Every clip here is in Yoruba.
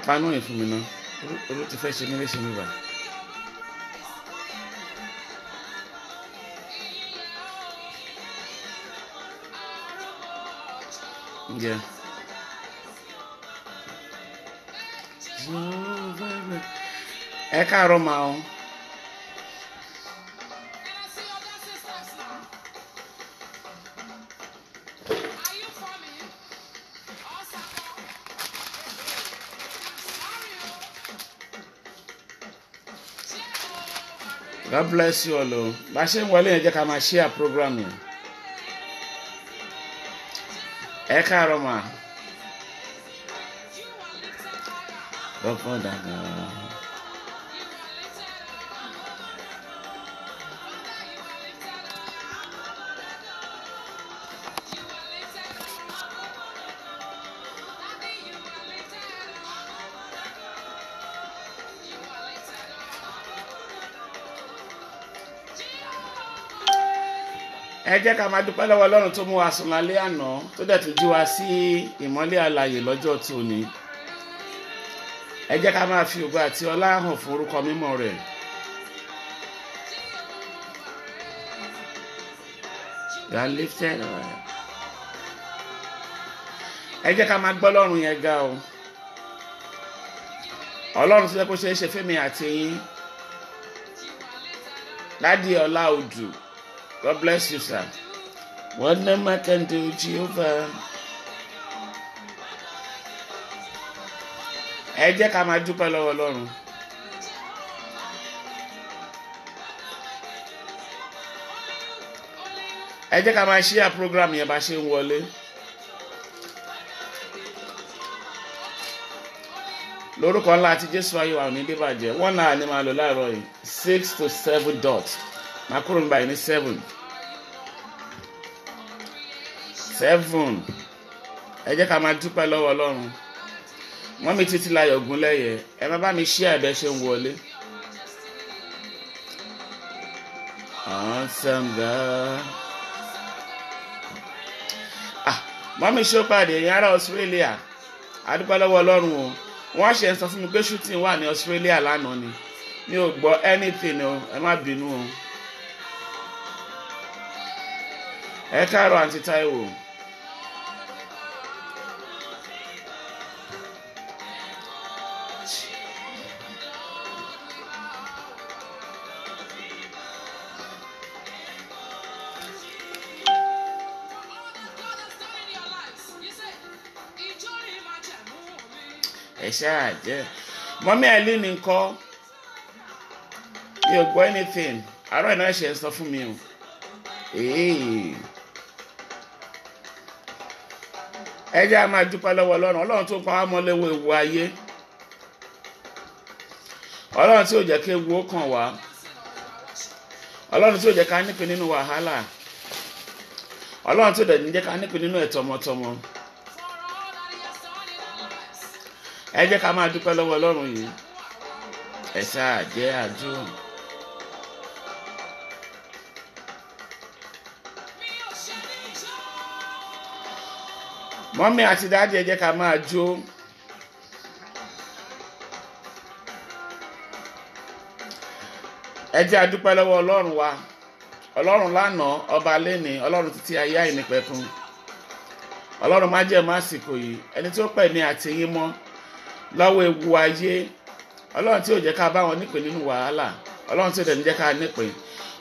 Panu yẹn fún mi náà olú ti fẹ́ ṣe mí léṣe mi bá. Yeah. Ẹ káàárọ̀ mà o. God bless you all. Bá ṣe ń wọlé yẹn jẹ́ ká máa share program yẹn. Ẹ káàárọ̀ mà. Lọ́pọ̀ dàgbà. Ẹ jẹ́ ká máa dúpẹ́ lọ́wọ́ Ọlọ́run tó mú wa sùn lálẹ́ àná tó dẹ̀ tún jí wa sí ìmọ́lẹ̀ alààyè lọ́jọ́ tòní. Ẹ jẹ́ ká máa fi ògo àti ọlá hàn fún orúkọ mímọ́ rẹ̀. You are lifted up. Ẹ jẹ́ ká máa gbọ́ Ọlọ́run yẹn ga o. Ọlọ́run tó jẹ́ kó ṣe é ṣe fẹ́mi àti yín. Dádì Ọlá Odù. God bless you, sir. What name I can do, Jehovah? Ẹ jẹ́ ká máa dúpẹ́ lọ́wọ́ Ọlọ́run. Ẹ jẹ́ ká máa share program yẹn bá ṣe ń wọlé. Lórúkọ ńlá àti Jésù ayé wa ò ní débàjẹ́. 1 hour ni màá lò láàárọ̀ yìí 6 to 7 dot. Màá kúrò nígbà yìí ní 7. 7. Ẹ jẹ́ ká máa dúpẹ́ lọ́wọ́ Ọlọ́run. Wọ́n mi títí láyọ̀ Ògúnlẹ́yẹ. Ẹ má bá mi share ẹ̀bẹ̀ ṣe ń wọlé. Awesome God. Mọ́mí ṣó pàdé ẹ̀yin ará Australia. A dúpẹ́ lọ́wọ́ Ọlọ́run o. Wọ́n ṣe ń sọ fún mi pé shooting wà ní Australia lánàá ni. Mi ò gbọ́ anything o. Ẹ má bínú o. Ẹ káàárọ̀ Àǹtí Táíwò. Ẹ ṣáà jẹ́. Mọ́mí Eileen ńkọ́? Mi ò gbọ́ anything. Àárọ̀ iná ṣe ń sọ fún mi o. Ẹ jẹ́ a máa dúpẹ́ lọ́wọ́ Ọlọ́run. Ọlọ́run tó pa wá mọ́ léwu ewu ayé. Ọlọ́run tí ò jẹ́ kí ewu ó kàn wá. Ọlọ́run tí ò jẹ́ ká nípìn nínú wàhálà. Ọlọ́run tí ò dẹ̀ ní jẹ́ ká nípìn nínú ẹ̀ tọmọtọmọ. Ẹ jẹ́ ká máa dúpẹ́ lọ́wọ́ Ọlọ́run yìí. Ẹ ṣáà jẹ́ àjò. Mọ́mí àti dáàdì ẹ jẹ́ ká máa jó. Ẹ jẹ́ a dúpẹ́ lọ́wọ́ Ọlọ́run wa. Ọlọ́run lánàá, ọba lénìí, Ọlọ́run títí ayé àìnípẹ̀kun. Ọlọ́run má jẹ́ má àsìkò yìí. Ẹni tí ó pè mí àti yín mọ́ lọ́wọ́ ewu ayé. Ọlọ́run tí ò jẹ́ ká bá wọn nípìn nínú wàhálà. Ọlọ́run tí ò dẹ̀ ní jẹ́ ká nípìn.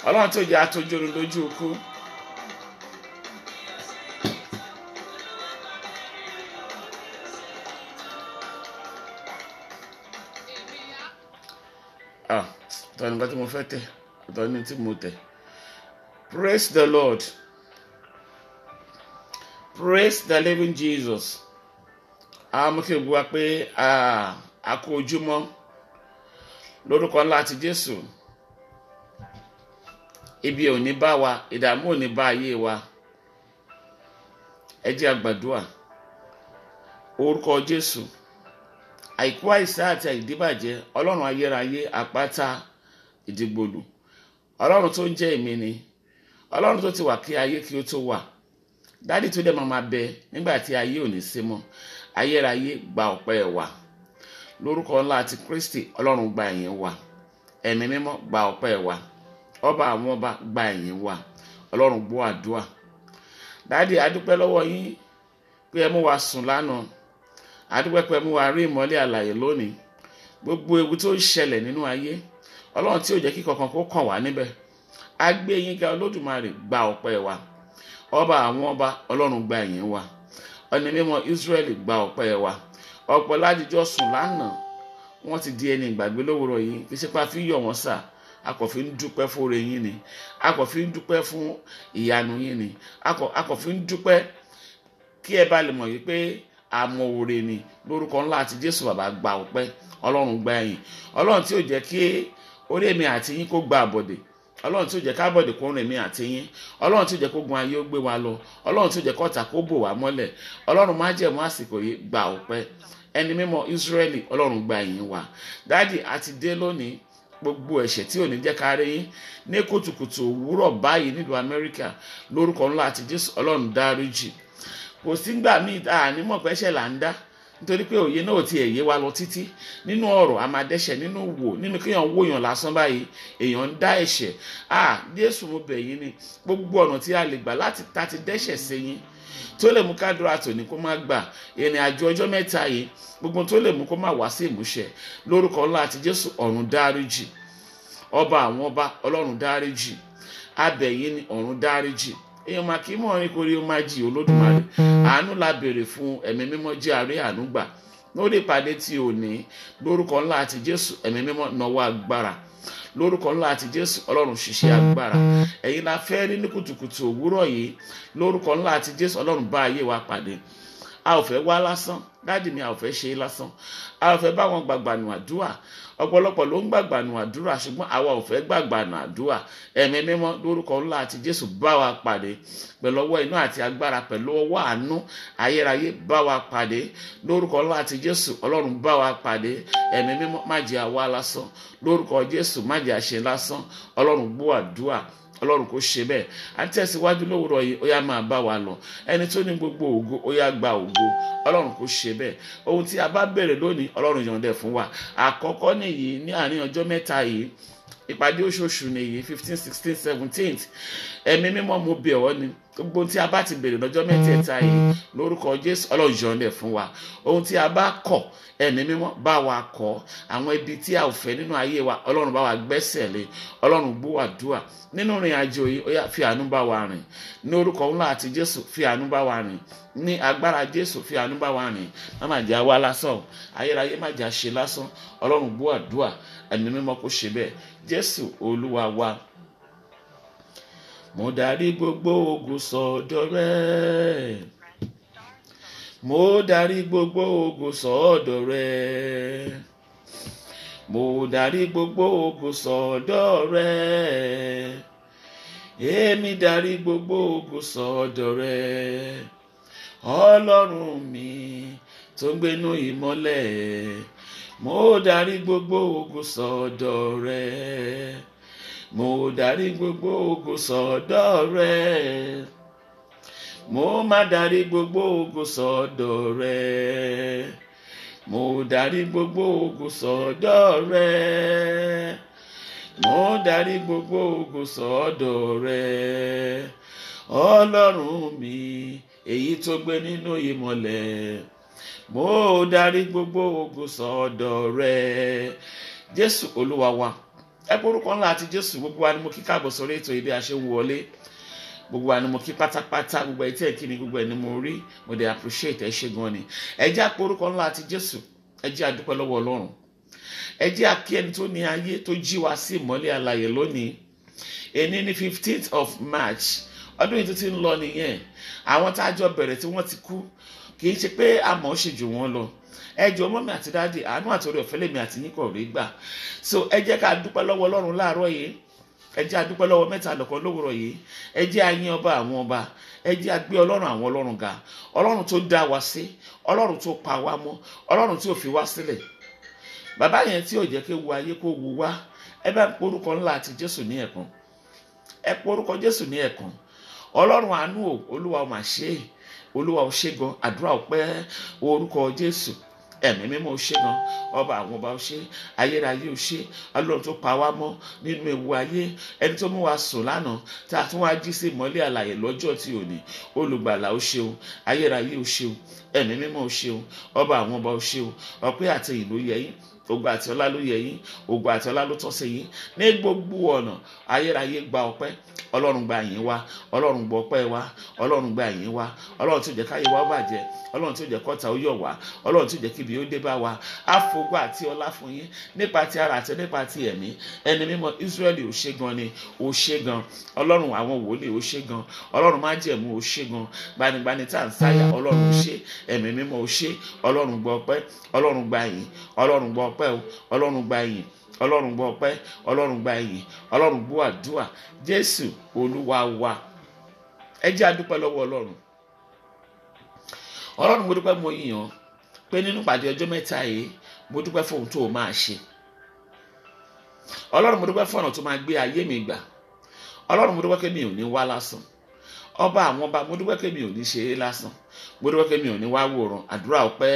Ọlọ́run tí ò jẹ́ atójú orun lójú ikú. Tọ́ni nǹkan tí mo fẹ́ tẹ̀ ọ̀tọ̀ ní tí mo tẹ̀. Praise the Lord. Praise the living Jesus. Mo kí gbogbo wa pé a kú ojúmọ́ lórúkọ ńlá ti Jésù. Ibi ò ní bá wa, ìdààmú ò ní bá ayé wa. Ẹ jẹ́ a gbàdúrà. Orúkọ Jésù. Àìkú àìsà àti àìdíbàjẹ́, Ọlọ́run ayérayé, àpáta ìdìgbòlù. Ọlọ́run tó ń jẹ́ èmi ni. Ọlọ́run tó ti wà kí ayé kí ó tó wà. Dádì tó dẹ̀ máa bẹ nígbà tí ayé ò ní sí mọ́. Ayérayé gba ọpẹ́ wa. Lórúkọ ńlá ti Kristi, Ọlọ́run gba ìyìn wa. Ẹ̀mí mímọ́ gba ọpẹ́ wa. Ọba àwọn ọba gba ìyìn wa. Ọlọ́run gbọ́ àdúrà. Dádì, a dúpẹ́ lọ́wọ́ yín pé ẹ mú wa sùn lánàá. A dúpẹ́ pé ẹ mú wa rí ìmọ́lẹ̀ àlàyé lónìí. Gbogbo ewu tó ń ṣẹlẹ̀ nínú ayé, Ọlọ́run tí ò jẹ́ kí kankan kó kàn wá níbẹ̀. A gbé yín ga, Olódùmarè gba ọpẹ́ wa. Ọba àwọn ọba, Ọlọ́run gba ìyìn wa. Ọ̀nà mímọ́ Ísírẹ́lì gba ọpẹ́ wa. Ọ̀pọ̀ ládìjọ́ sùn lánàá, wọ́n ti di ẹni ìgbàgbé lówùrọ̀ yìí. Kì í ṣe pé a fi ń yọ̀ wọ́n sà. A kò fi ń dúpẹ́ fóore yín ni. A kò fi ń dúpẹ́ fún ìyanu yín ni. A kò fi ń dúpẹ́ kí ẹ bá lè mọ̀ yìí pé àmọ́ oore ni. Lórúkọ ńlá àti Jésù bàbá gba ọpẹ́. Ọlọ́run gba ìyìn. Ọlọ́run tí ò jẹ́ kí orí èmi àti yín kó gba àbọ̀dè. Ọlọ́run tí ó jẹ́ kábọ̀dé kó rìn mí àti yín. Ọlọ́run tí ó jẹ́ kó gun ayé ó gbé wa lọ. Ọlọ́run tí ó jẹ́ kọ́ta kó bò wá mọ́lẹ̀. Ọlọ́run má jẹ́ mú àsìkò yìí gba ọpẹ́. Ẹni mímọ́ Ísírẹ́lì, Ọlọ́run gba ìyìn wa. Dádì, a ti dé lónìí. Gbogbo ẹ̀ṣẹ̀ tí ò ní jẹ́ ká rí yín ní kùtùkùtù òwúrọ̀ báyìí nílùú Amẹ́ríkà, lórúkọ ńlá àti Jésù, Ọlọ́run dáríjì. Kò sígbà míì ànímọ̀ pé ẹ̀ṣẹ̀ là ń dá, nítorí pé òye náà ò tiẹ̀ yé wa lọ títí. Nínú ọ̀rọ̀ a máa dẹ́ṣẹ̀, nínú wò, nínú kéèyàn wòyàn lásán báyìí èèyàn ń dá ẹ̀ṣẹ̀. Jésù mo bẹ̀ yín ni, gbogbo ọ̀nà tí a lè gbà láti ta ti dẹ́ṣẹ̀ sí yín tó lè mú kádùrá tòní kó má gbà, ìrìn àjò ọjọ́ mẹ́ta yìí, gbogbo tó lè mú kó má wá sí ìmúṣẹ, lórúkọ ńlá àti Jésù, ọ̀run dáríjì. Ọba àwọn ọba, Ọlọ́run dáríjì. A bẹ̀ yín ni, ọ̀run dáríjì. Èèyàn máa kí mọ̀ orin kórí ó máa jì, Olódùmarè. Àánú la béèrè fún, ẹ̀mí mímọ́ jẹ́ àrí àánú gbà. Lórí ìpàdé tí ò ní, lórúkọ ńlá àti Jésù, ẹ̀mí mímọ́ nawọ́ agbára. Lórúkọ ńlá àti Jésù, Ọlọ́run ṣiṣẹ́ agbára. Ẹ̀yin la fẹ́ rí ní kùtùkùtù òwúrọ̀ yìí. Lórúkọ ńlá àti Jésù, Ọlọ́run bá ayé wa pàdé. A ò fẹ́ wá lásán. Dádì mi, a ò fẹ́ ṣe lásán. A ò fẹ́ bá wọn gbàgbànù àdúrà. Ọ̀pọ̀lọpọ̀ ló ń gbàgbànù àdúrà, ṣùgbọ́n àwa ò fẹ́ gbàgbànù àdúrà. Ẹ̀mí mímọ́, lórúkọ ńlá àti Jésù, bá wa pàdé pẹ̀lú ọwọ́ inú àti agbára, pẹ̀lú ọwọ́ àánú ayérayé, bá wa pàdé lórúkọ ńlá àti Jésù. Ọlọ́run bá wa pàdé. Ẹ̀mí mímọ́, má jẹ́ àwa lásán. Lórúkọ Jésù, má jẹ́ àṣẹ lásán. Ọlọ́run gbọ́ àdúrà. Ọlọ́run kò ṣe bẹ́ẹ̀. A tẹ̀síwájú lówùrọ̀ yìí, ó yá máa bá wa lọ. Ẹni tó ní gbogbo ògo, ó yá gba ògo. Ọlọ́run kò ṣe bẹ́ẹ̀. Ohun tí a bá bẹ̀rẹ̀ lónìí, Ọlọ́run yọ̀ǹda fún wa. Àkọ́kọ́ nìyí ní àárín ọjọ́ mẹ́ta yìí. Ìpàdé oṣooṣù nìyí, 15, 16, 17. Ẹ̀mí mímọ́, mo bẹ̀ ọ́ ni. Gbogbo tí a bá ti bẹ̀rẹ̀ lọ́jọ́ mẹ́tẹ̀ẹ̀ta yìí, lórúkọ Jésù, Ọlọ́run yọ̀ǹda fún wa. Ohun tí a bá kọ̀, ẹ̀mí mímọ́ bá wa kọ̀. Àwọn ibi tí a ò fẹ́ nínú ayé wa, Ọlọ́run bá wa gbẹ́sẹ̀ lé. Ọlọ́run gbọ́ àdúrà. Nínú ìrìn àjò yìí, ó yá fi àánú bá wa rìn. Ní orúkọ ńlá àti Jésù, fi àánú bá wa rìn. Ní agbára Jésù, fi àánú bá wa rìn. Má jẹ́ àwa lásán. Ayérayé má jẹ́ àṣẹ lásán. Ọlọ́run gbọ́ àdúrà. Ẹ̀mí mímọ́ kó ṣe bẹ́ẹ̀. Jésù Olúwa wa. Mo darí gbogbo ogun sọ́dọ̀ rẹ. Mo darí gbogbo ogun sọ́dọ̀ rẹ. Mo darí gbogbo ogun sọ́dọ̀ rẹ. Èmi darí gbogbo ogun sọ́dọ̀ rẹ. Ọlọ́run mi tó ń gbénú ìmọ́lẹ̀. Mo darí gbogbo ogun sọ́dọ̀ rẹ. Mo darí gbogbo ogun sọ́dọ̀ rẹ. Mo má darí gbogbo ogun sọ́dọ̀ rẹ. Mo darí gbogbo ogun sọ́dọ̀ rẹ. Mo darí gbogbo ogun sọ́dọ̀ rẹ. Ọlọ́run mi, èyí tó gbé nínú ìmọ́lẹ̀. Mo darí gbogbo ogun sọ́dọ̀ rẹ. Jésù Olúwa wa. Ẹ porúkọ ńlá àti Jésù. Gbogbo wa ni mo kí káàbọ̀ sórí ètò ibi a ṣe ń wọlé. Gbogbo wa ni mo kí pátápátá. Gbogbo ẹ̀ tí ẹ̀ kí ni gbogbo ẹ̀ ni mo rí. Mo dẹ̀ appreciate ẹ ṣé gan ni. Ẹ jẹ́ porúkọ ńlá àti Jésù. Ẹ jẹ́ a dúpẹ́ lọ́wọ́ Ọlọ́run. Ẹ jẹ́ a kí ẹni tó ní ayé tó jí wa sí ìmọ́lẹ̀ alààyè lónìí. èní ní 15th of March ọdún yìí tó ti ń lọ nìyẹn. Àwọn tá a jọ bẹ̀rẹ̀ tí wọ́n ti kú kì í ṣe pé a mọ̀ ọ́ ṣe jù wọ́n lọ. Ẹ jọ̀ọ́ mọ́mì àti dáàdì, àánú àti oore ọ̀fẹ́ lèmi àti yín kò rí gbà. So ẹ jẹ́ ká dúpẹ́ lọ́wọ́ Ọlọ́run láàárọ̀ yìí. Ẹ jẹ́ a dúpẹ́ lọ́wọ́ mẹ́ta lọ́kan lówùrọ̀ yìí. Ẹ jẹ́ a yìn ọba àwọn ọba. Ẹ jẹ́ a gbé Ọlọ́run àwọn ọlọ́run ga. Ọlọ́run tó dá wa sí, Ọlọ́run tó pa wá mọ́, Ọlọ́run tí ò fi wá sílẹ̀. Bàbá yẹn tí ò jẹ́ kí wu ayé kó wu wá. Ẹ bá porúkọ ńlá àti Jésù ní ẹ̀kan. Ẹ porúkọ Jésù ní ẹ̀kan. Ọlọ́run àánú o, Olúwa ó mà ṣe. Olúwa ó ṣe gan. Àdúrà ọpẹ́ orúkọ Jésù. Ẹ̀mí mímọ́ ó ṣe gan. Ọba àwọn ọba ó ṣe. Ayérayé ó ṣe. Ọlọ́run tó pa wá mọ́ nínú ewu ayé. Ẹni tó mú wa sùn lánàá tá a tún wá jí sí ìmọ́lẹ̀ àlàyé lọ́jọ́ tí ò ní. Olùgbàlà ó ṣe o. Ayérayé ó ṣe o. Ẹ̀mí mímọ́ ó ṣe o. Ọba àwọn ọba ó ṣe o. Ọpẹ́ àti ìyìn ló yẹ yín. Ògo àti ọlá ló yẹ yín. Ògo àti ọlá ló tọ́ sí yín. Ní gbogbo ọ̀nà ayérayé gba ọpẹ́. Ọlọ́run gba ìyìn wa. Ọlọ́run gba ọpẹ́ wa. Ọlọ́run gba ìyìn wa. Ọlọ́run tí ó jẹ́ káyé wa bàjẹ́. Ọlọ́run tí ó jẹ́ kọ́ta ó yọ̀ wá. Ọlọ́run tí ó jẹ́ kíbi ó dé bá wa. Á fògo àti ọlá fún yín nípa ti ara àti nípa ti ẹ̀mí. Ẹni mímọ́ Ísírẹ́lì ó ṣe gan ni. Ó ṣe gan. Ọlọ́run àwọn wòlíì ó ṣe gan. Ọlọ́run májẹ̀mú ó ṣe gan. Gbanigbani tá à ń sáyà Ọlọ́run ó ṣe. Ẹ̀mí mímọ́ ó ṣe. Ọlọ́run gba ọpẹ́. Ọlọ́run gba ìyìn. Ọlọ́run gba ọpẹ́ o. Ọlọ́run gba ìyìn. Ọlọ́run gbọ́ ọpẹ́. Ọlọ́run gba ìyìn. Ọlọ́run gbọ́ àdúrà. Jésù Olúwa wa. Ẹ jẹ́ a dúpẹ́ lọ́wọ́ Ọlọ́run. Ọlọ́run mo dúpẹ́ mo yìn ọ́ pé nínú ìpàdé ọjọ́ mẹ́ta yìí mo dúpẹ́ fún ohun tó o máa ṣe. Ọlọ́run mo dúpẹ́ fún ọ̀nà tó máa gbé ayé mi gbà. Ọlọ́run mo dúpẹ́ pé mi ò ní wá lásán. Ọba àwọn ọba mo dúpẹ́ pé mi ò ní ṣe é lásán. Mo dúpẹ́ pé mi ò ní wá wòran. Àdúrà ọpẹ́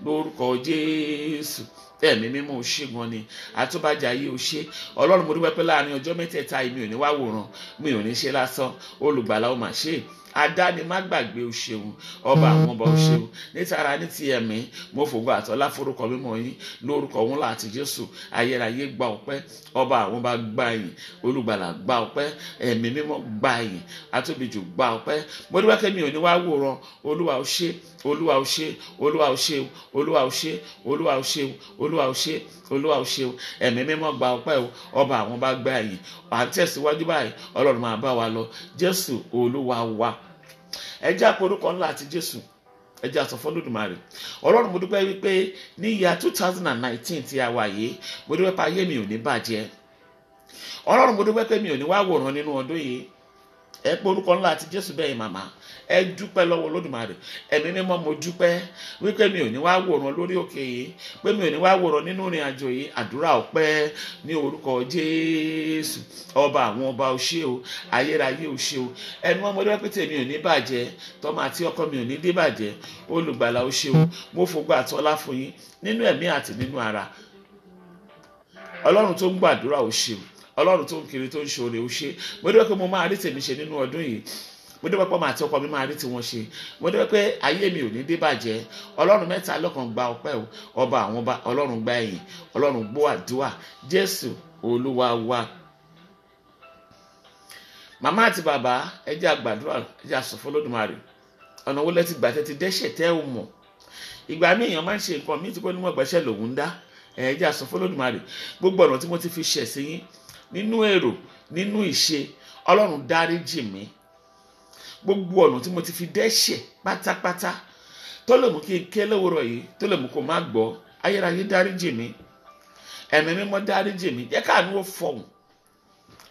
lórúkọ Jésù. Ẹ̀mí mímọ́ ó ṣe gan ni. Àtúbàjá yìí ó ṣe. Ọlọ́run mo dúpẹ́ pé láàrin ọjọ́ mẹ́tẹ̀ẹ̀ta yìí mi ò ní wá wòran. Mi ò ní ṣe lásán. Olùgbàlà ó mà ṣe. Adáni má gbàgbé o ṣeun. Ọba àwọn ọba o ṣeun. Nítara ní ti ẹ̀mí mo fògo àtọlá forúkọ mímọ́ yín lórúkọ wọn láti Jésù. Ayérayé gba ọpẹ́. Ọba àwọn ọba gba ìyìn. Olùgbàlà gba ọpẹ́. Ẹ̀mí mímọ́ gba ìyìn. Atóbijù gba ọpẹ́. Mo dúpẹ́ pé mi ò ní wá wòran. Olúwa ó ṣe. Olúwa ó ṣe. Olúwa ó ṣe. Olúwa ó ṣe. Olúwa ó ṣe. Olúwa ó ṣe. Olúwa ó ṣe. Ẹ̀mí mímọ́ gba ọpẹ́ o. Ọba àwọn ọba gba ìyìn. À ń tẹ̀síwájú báyìí. Ọlọ́run máa bá wa lọ. Jésù Olúwa wa. Ẹ jẹ́ àporúkọ ńlá àti Jésù. Ẹ jẹ́ àsọ f'Olódùmarè. Ọlọ́run mo dúpẹ́ wípé ní ìyá 2019 tí a wà yìí mo dúpẹ́ pé ayé mi ò ní bàjẹ́. Ọlọ́run mo dúpẹ́ pé mi ò ní wá wòran nínú ọdún yìí. Ẹ porúkọ ńlá àti Jésù bẹ́ẹ̀ màmá. Ẹ dúpẹ́ lọ́wọ́ Olódùmarè. Ẹ̀mí mímọ́ mo dúpẹ́ wípé mi ò ní wá wòran lórí òkè yìí. Pé mi ò ní wá wòran nínú ìrìn àjò yìí. Àdúrà ọpẹ́ ní orúkọ Jésù. Ọba àwọn ọba ó ṣe o. Ayérayé ó ṣe o. Ẹnu ọmọ dúpẹ́ pé tèmi ò ní bàjẹ́. Tọ́mọ àti ọkọ mi ò ní dé bàjẹ́. Olùgbàlà ó ṣe o. Mo fògo àtọlá fún yín nínú ẹ̀mí àti nínú ara. Ọlọ́run tó ń gbàdúrà ó ṣe o. Ọlọ́run tó ń kiri tó ń ṣoore ó ṣe. Mo dúpẹ́ pé mo máa rí tèmi ṣe nínú ọdún yìí. Mo dúpẹ́ pé ọmọ àti ọkọ mi máa rí tiwọn ṣe. Mo dúpẹ́ pé ayé mi ò ní dé bàjẹ́. Ọlọ́run mẹ́ta lọ́kan gba ọpẹ́ o. Ọba àwọn ọba Ọlọ́run gba ìyìn. Ọlọ́run gbọ́ àdúrà. Jésù Olúwa wa. Màmá àti bàbá ẹ jẹ́ a gbàdúrà. Ẹ jẹ́ a sọ f'Olódùmarè. Ọ̀nà wo lẹ ti gbà tẹ́ ti dẹ́ṣẹ̀ tẹ́ ò mọ̀. Ìgbà míì èèyàn máa ń ṣe nǹkan míì tí kò ní mọ̀ gbẹ́ṣẹ̀ lòun dá. Ẹ jẹ́ a sọ f'Olódùmarè. Gbogbo ọ̀nà tí mo ti fi ṣẹ̀ sí yín nínú èrò nínú ìṣe Ọlọ́run dáríjì mí. Gbogbo ọ̀nà tí mo ti fi dẹ́ṣẹ̀ pátápátá tó lè mú kí n ké lówùrọ̀ yìí tó lè mú kó má gbọ́. Ayérayé dáríjì mí. Ẹ̀mí mímọ́ dáríjì mí. Jẹ́ káàánú ó fọhùn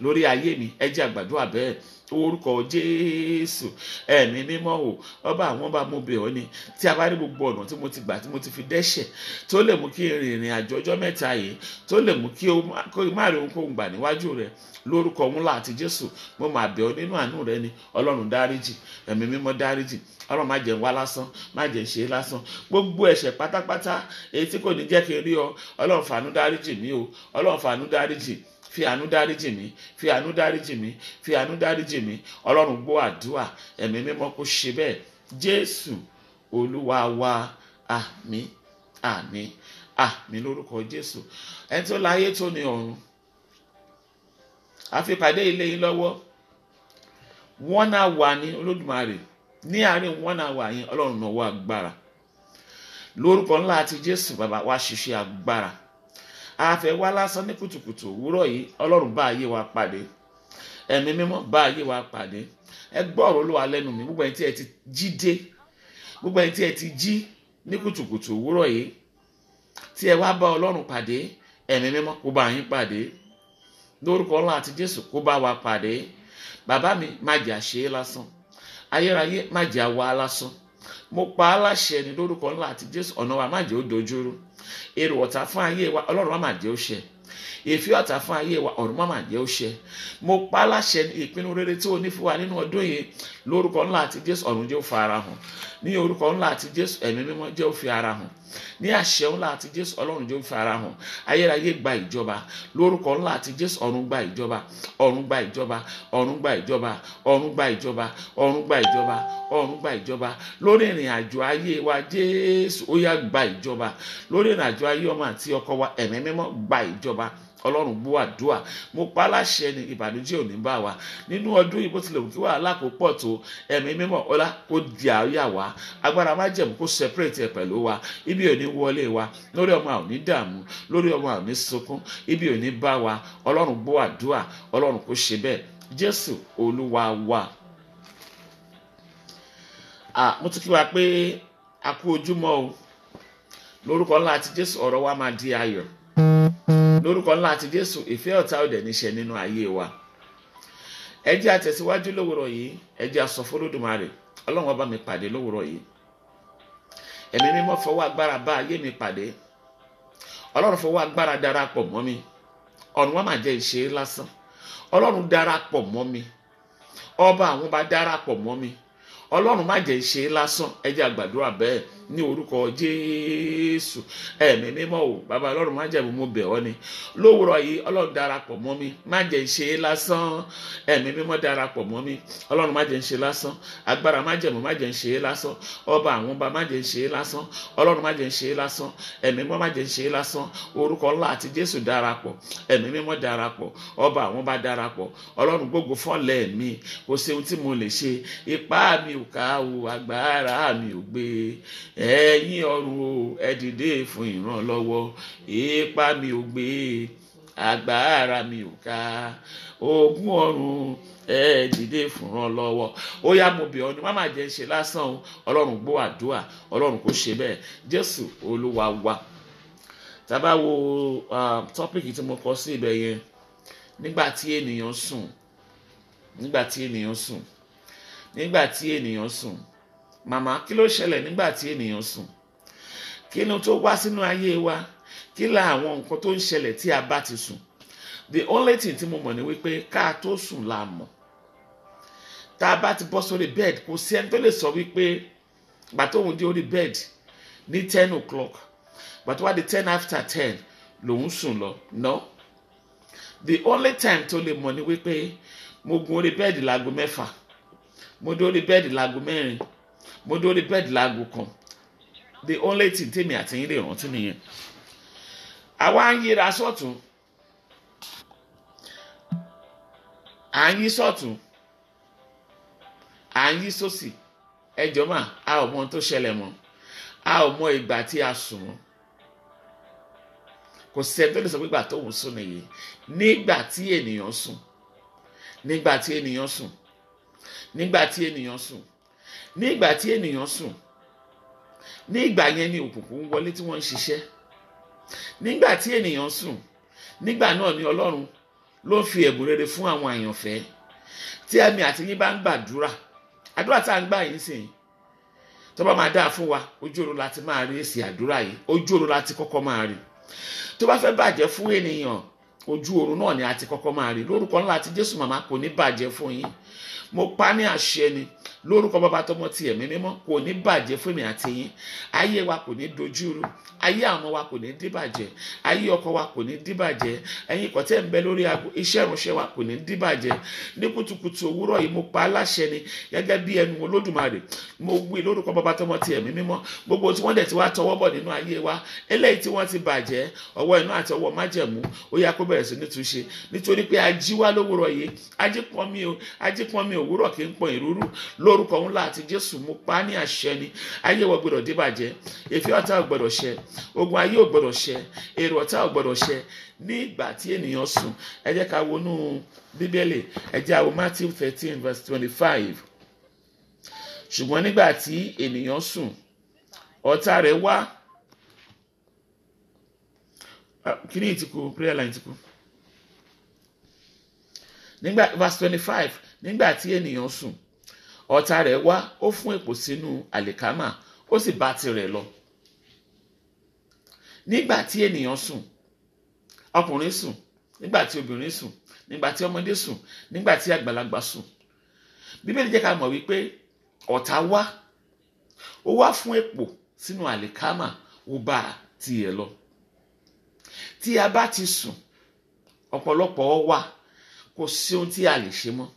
lórí ayé mi. Ẹ jẹ́ a gbàdúrà bẹ́ẹ̀. Orúkọ Jésù. Ẹ̀mí mímọ́ o. Ọba àwọn ọba mo bẹ̀ ọ́ ni. Tí a bá rí gbogbo ọ̀nà tí mo ti gbà tí mo ti fi dẹ́ṣẹ̀ tó lè mú kí n rìnrìn àjò ọjọ́ mẹ́ta yìí tó lè mú kí o má rí ohunkóhun gbà níwájú rẹ lórúkọ ńlá àti Jésù mo máa bẹ̀ ọ́ nínú àánú rẹ ni. Ọlọ́run dáríjì. Ẹ̀mí mímọ́ dáríjì. Ọlọ́run má jẹ́ n wá lásán. Má jẹ́ n ṣe lásán. Gbogbo ẹ̀ṣẹ̀ pátápátá èyí tí kò ní jẹ́ kí n rí ọ. Ọlọ́run fàánú dáríjì mí o. Ọlọ́run fàánú dáríjì. Fi àánú dáríjì mí. Fi àánú dáríjì mí. Fi àánú dáríjì mí. Ọlọ́run gbọ́ àdúrà. Ẹ̀mí mímọ́ kó ṣe bẹ́ẹ̀. Jésù Olúwa wa. Àmín. Àmín. Àmín lórúkọ Jésù. Ẹni tó láyé tó ní ọ̀run. A fi pàdé ilé yín lọ́wọ́. 1 hour ní Olódùmarè. Ní àárín 1 hour yẹn Ọlọ́run náà wá agbára. Lórúkọ ńlá àti Jésù bàbá wa ṣiṣẹ́ agbára. A fẹ́ wá lásán ní kùtùkùtù òwúrọ̀ yìí Ọlọ́run bá ayé wa pàdé. ẹ̀mí mímọ́ bá ayé wa pàdé. Ẹ gbọ́ ọ̀rọ̀ Olúwa lẹ́nu mi, gbogbo ẹ̀yin tí ẹ ti jí dé, gbogbo ẹ̀yin tí ẹ ti jí ní kùtùkùtù òwúrọ̀ yìí tí ẹ wá bá Ọlọ́run pàdé, ẹ̀mí mímọ́ kó bá yín pàdé lórúkọ ńlá àti Jésù, kó bá wa pàdé. Bàbá mi, má jẹ́ àṣe lásán, ayérayé má jẹ́ àwa lásán. Mo pa á láṣẹ ní lórúkọ ńlá àti Jésù, ọ̀nà wa má jẹ́ ó dojúrú. Èrò ọ̀tá fún ayé wa, Ọlọ́run má jẹ́ ó ṣẹ. Ìfẹ́ ọ̀tá fún ayé wa, ọ̀run má jẹ́ ó ṣẹ. Mo pa á láṣẹ ní ìpinnu rere tí o ní fún wa nínú ọdún yìí lórúkọ ńlá àti Jésù, ọ̀run jẹ́ ó fi ara hàn. Ní orúkọ ńlá àti Jésù, ẹ̀mí mímọ́ jẹ́ ó fi ara hàn. Ní àṣẹ ńlá àti Jésù, Ọlọ́run jẹ́ ó fi ara hàn. Ayérayé gba ìjọba lórúkọ ńlá àti Jésù, ọ̀run gba ìjọba, ọ̀run gba ìjọba, ọ̀run gba ìjọba, ọ̀run gba ìjọba, ọ̀run gba ìjọba, ọ̀run gba ìjọba lórí ìrìn àjò ayé wa. Jésù ó yá gba ìjọba lórí ìrìn àjò ayé ọmọ àti ọkọ wa. Ẹ̀mí mímọ́ gba ìjọba. Ọlọ́run gbọ́ àdúrà. Mo pa láṣẹ ní ìbànújẹ́ ò ní bá wa nínú ọdún yìí. Bó tilẹ̀ wù kí wàhálà kó pọ̀ tó, ẹ̀mí mímọ́ ọlá kó di àríyá wa. Agbára májẹ̀mú kó separate ẹ̀ pẹ̀lú wa. Ibi ò ní wọlé wa, lórí ọmọ ò ní dààmú, lórí ọmọ ò ní sunkún, ibi ò ní bá wa. Ọlọ́run gbọ́ àdúrà, Ọlọ́run kó ṣe bẹ́ẹ̀. Jésù Olúwa wa. Mo tún kí wa pé a kú ojúmọ́ o. Lórúkọ ńlá àti Jésù, ọ̀rọ̀ wa máa di ayọ̀. Lórúkọ ńlá àti Jésù, ìfẹ́ ọ̀tá ò dẹ̀ níṣẹ́ nínú ayé wa. Ẹ jẹ́ a tẹ̀síwájú lówùrọ̀ yìí, ẹ jẹ́ a sọ fún Olódùmarè, Ọlọ́run ọba mi pàdé lówùrọ̀ yìí. Ẹ̀mí mímọ́ fọwọ́ agbára bá ayé mi pàdé. Ọlọ́run fọwọ́ agbára darapọ̀ mọ́ mi. Ọ̀run wa máa jẹ́ ìṣe lásán. Ọlọ́run darapọ̀ mọ́ mi. Ọba àwọn ọba darapọ̀ mọ́ mi. Ọlọ́run má jẹ́ ìṣe lásán. Ẹ jẹ́ a gbàdúrà bẹ́ẹ̀ ní orúkọ Jésù. Ẹ̀mí mímọ́ o, bàbá Ọlọ́run má jẹ́ mo bẹ̀ ọ́ ni lówùrọ̀ yìí. Ọlọ́run darapọ̀ mọ́ mi, má jẹ́ ìṣe lásán. Ẹ̀mí mímọ́ darapọ̀ mọ́ mi. Ọlọ́run má jẹ́ ìṣe lásán. Agbára má jẹ́ má jẹ́ ìṣe lásán. Ọba àwọn ọba má jẹ́ ìṣe lásán. Ọlọ́run má jẹ́ ìṣe lásán. Ẹ̀mí mímọ́ má jẹ́ ìṣe lásán. Orúkọ ńlá àti Jésù darapọ̀. Ẹ̀mí mímọ́ darapọ̀. Ọba àwọn ọba darapọ̀. Ọlọ́run gbogbo fọ́lẹ̀ mi, kò sí ohun tí mo lè ṣe. Ipá mi ò ká o, agbára mi ò gbé. Ẹ̀yin ọ̀run o, ẹ dìde fún ìrànlọ́wọ́. Ipá mi ò gbé, agbára mi ò ká. Ogun ọ̀run, ẹ dìde fún ìrànlọ́wọ́. Ó yá mo bẹ̀ ọ́ ni, má má jẹ́ ṣe lásán o. Ọlọ́run gbọ́ àdúrà, Ọlọ́run kò ṣe bẹ́ẹ̀. Jésù Olúwa wa. Tá bá wo tọ́pìkì tí mo kọ sí ibẹ̀ yẹn, nígbà tí ènìyàn sùn, nígbà tí ènìyàn sùn, nígbà tí ènìyàn sùn. Màmá, kí ló ṣẹlẹ̀ nígbà tí ènìyàn sùn? Kí ló tó wá sínú ayé wa? Kí la àwọn nǹkan tó ń ṣẹlẹ̀ tí a bá ti sùn? The only thing tí mo mọ̀ ni wípé ká tó sùn la mọ̀. Tá a bá ti bọ́ sórí bed, kò sí ẹni tó lè sọ wípé gbà tó ń dé orí bed ní 10 o'clock, gbà tó wá di 10 after 10 lòun sùn lọ. No. The only time tó lè mọ̀ ni wípé mo gun orí bed láago 6, mo dé orí bed láago 4, mo dé orí bed láago 1. The only thing tèmi àti yín lè rántí nìyẹn. Àwa ń yíra sọ́tún, à ń yí sọ́tún, à ń yí sósì. Ẹ jọ̀ọ́ mà, a ò mọ ohun tó ṣẹlẹ̀ mọ́. A ò mọ ìgbà tí a sùn mọ́. Kò sí ẹni tó lè sọ pé ìgbà tó ń sùn nìyí. Nígbà tí ènìyàn sùn, nígbà tí ènìyàn sùn, nígbà tí ènìyàn sùn, nígbà tí ènìyàn sùn, nígbà yẹn ni òkùnkùn wọlé tí wọ́n ń ṣiṣẹ́. Nígbà tí ènìyàn sùn, nígbà náà ni Ọlọ́run ló ń fi ẹ̀bùn rere fún àwọn àyànfẹ́. Tí ẹ̀mí àti yín bá ń gbàdúrà, àdúrà tá à ń gbà yín sìn, tó bá máa dáa fún wa, ojú oorun láti máa rí èsì àdúrà yìí. Ojú oorun láti kọ́kọ́ máa rí. Tó bá fẹ́ bàjẹ́ fún ènìyàn, ojú oorun náà ni a ti kọ́kọ́ máa rí. Lórúkọ ńlá àti Jésù, màmá, kò ní bàjẹ́ fún yín. Mo pa ní àṣẹ ni lórúkọ Baba tọmọ ti ẹ̀mí mímọ́, kò ní bàjẹ́ fún mi àti yín. Ayé wa kò ní dojúrú, ayé àwọn wa kò ní díbàjẹ́, ayé ọkọ wa kò ní díbàjẹ́, ẹ̀yin kò tẹ́ ń bẹ lórí aago, iṣẹ́ ìránṣẹ́ wa kò ní díbàjẹ́. Ní kùtùkùtù òwúrọ̀ yìí mo pa láṣẹ ni gẹ́gẹ́ bí ẹnu Olódùmarè. Mo wí lórúkọ Baba tọmọ ti ẹ̀mí mímọ́, gbogbo tí wọ́n dẹ̀ ti wá tọwọ́ bọ̀ nínú ayé wa, eléyìí tí wọ́n ti bàjẹ́, ọwọ́ inú àti ọwọ́ májẹ̀mú, ó yá kó bẹ̀rẹ̀ bẹ̀rẹ̀ sí ní túnṣe nítorí pé ají wá lówùrọ̀ yìí ajípọnmi òwúrọ̀ kì í pọn ìrúrú lórúkọ ńlá àti Jésù mú pa ní àṣẹ ni ayé wọ gbọ́dọ̀ dìbàjẹ́ èéfín ọ̀tá ò gbọ́dọ̀ ṣẹ ogun ayé ò gbọ́dọ̀ ṣẹ èrò ọ̀tá ò gbọ́dọ̀ ṣẹ ní ìgbà tí ènìyàn sùn. ẹ jẹ́ ká wọnú Bíbélì ẹ jẹ́ á wo Matthew 13 verse 25. ṣùgbọ́n nígbà tí ènìyàn sùn ọ̀tá rẹ̀ wá kíní ìtìkú prayer line ìtìkú nígbà verse 25 nígbà tí ènìyàn sùn ọ̀tá rẹ̀ wá ó fún èpò sínú àlìkámà ó sì bá tirẹ̀ lọ. nígbà tí ènìyàn sùn ọkùnrin sùn nígbà tí obìnrin sùn nígbà tí ọmọdé sùn nígbà tí àgbàlagbà sùn. Bíbélì jẹ́ ká mọ̀ wípé ọ̀tá wá ó wá fún èpò sínú àlìkámà ó bá tiẹ̀ lọ. tí a bá ti sùn ọ̀pọ̀lọpọ̀ wà kò sí ohun tí a lè ṣe mọ́.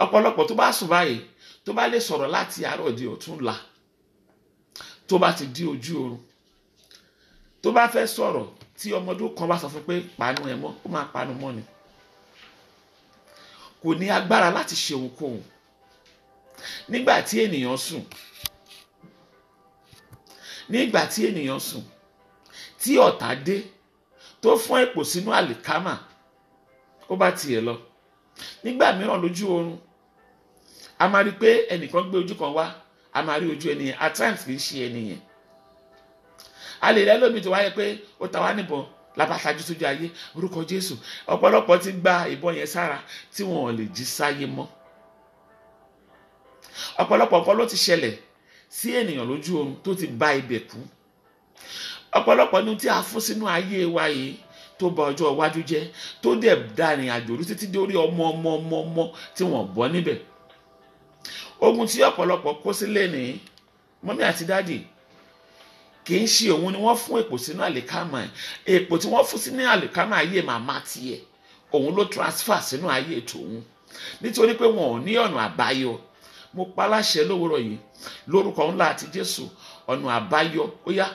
ọ̀pọ̀lọpọ̀ tó bá sùn báyìí tó bá lè sọ̀rọ̀ láti àárọ̀ di ọ̀túnla tó bá ti di ojú oorun tó bá fẹ́ sọ̀rọ̀ tí ọmọdún kan bá sọ fún pé panu ẹ mọ́ ó máa panu mọ́ ni. kò ní agbára láti ṣe ohunkóhun. nígbà tí ènìyàn sùn tí ọ̀tá dé tó fún èpò sínú àlìkámà ó bá tiẹ̀ lọ. nígbà mìíràn lójú oorun a máa rí pé ẹnìkan gbé ojú kan wá a máa rí ojú ẹnìyẹn at times kì í ṣe ẹnìyẹn. a lè rẹ́ lómi tó wáyé pé ó ta wá níbọn lábàtàjú sójú ayé orúkọ Jésù. ọ̀pọ̀lọpọ̀ ti gba ìbọn yẹn sára tí wọn ò lè jí sáyé mọ́. ọ̀pọ̀lọpọ̀ nǹkan ló ti ṣẹlẹ̀ sí ènìyàn lójú oorun tó ti bá ibẹ̀ kú. ọ̀pọ̀lọpọ̀ ní tí a fún sínú ayé wa yìí tó bà ọjọ́ iwájú jẹ́ tó dẹ̀ dárìn àjò orí títí dórí ọmọ tí wọ́n bọ́ níbẹ̀. ogun tí ọ̀pọ̀lọpọ̀ kó sílẹ̀ ní mọ́mí àti dáàdì kì í ṣe òun ni wọ́n fún èpò sínú àlìkámà èpò tí wọ́n fún sínú àlìkámà ayé màmá tiẹ̀ òun ló transfer sínú ayé tòun nítorí pé wọn ò ní ọ̀nà àbáyọ. mo pa láṣẹ lówùrọ̀ yìí lórúkọ ńlá àti Jésù ọ̀nà àbáyọ ó yá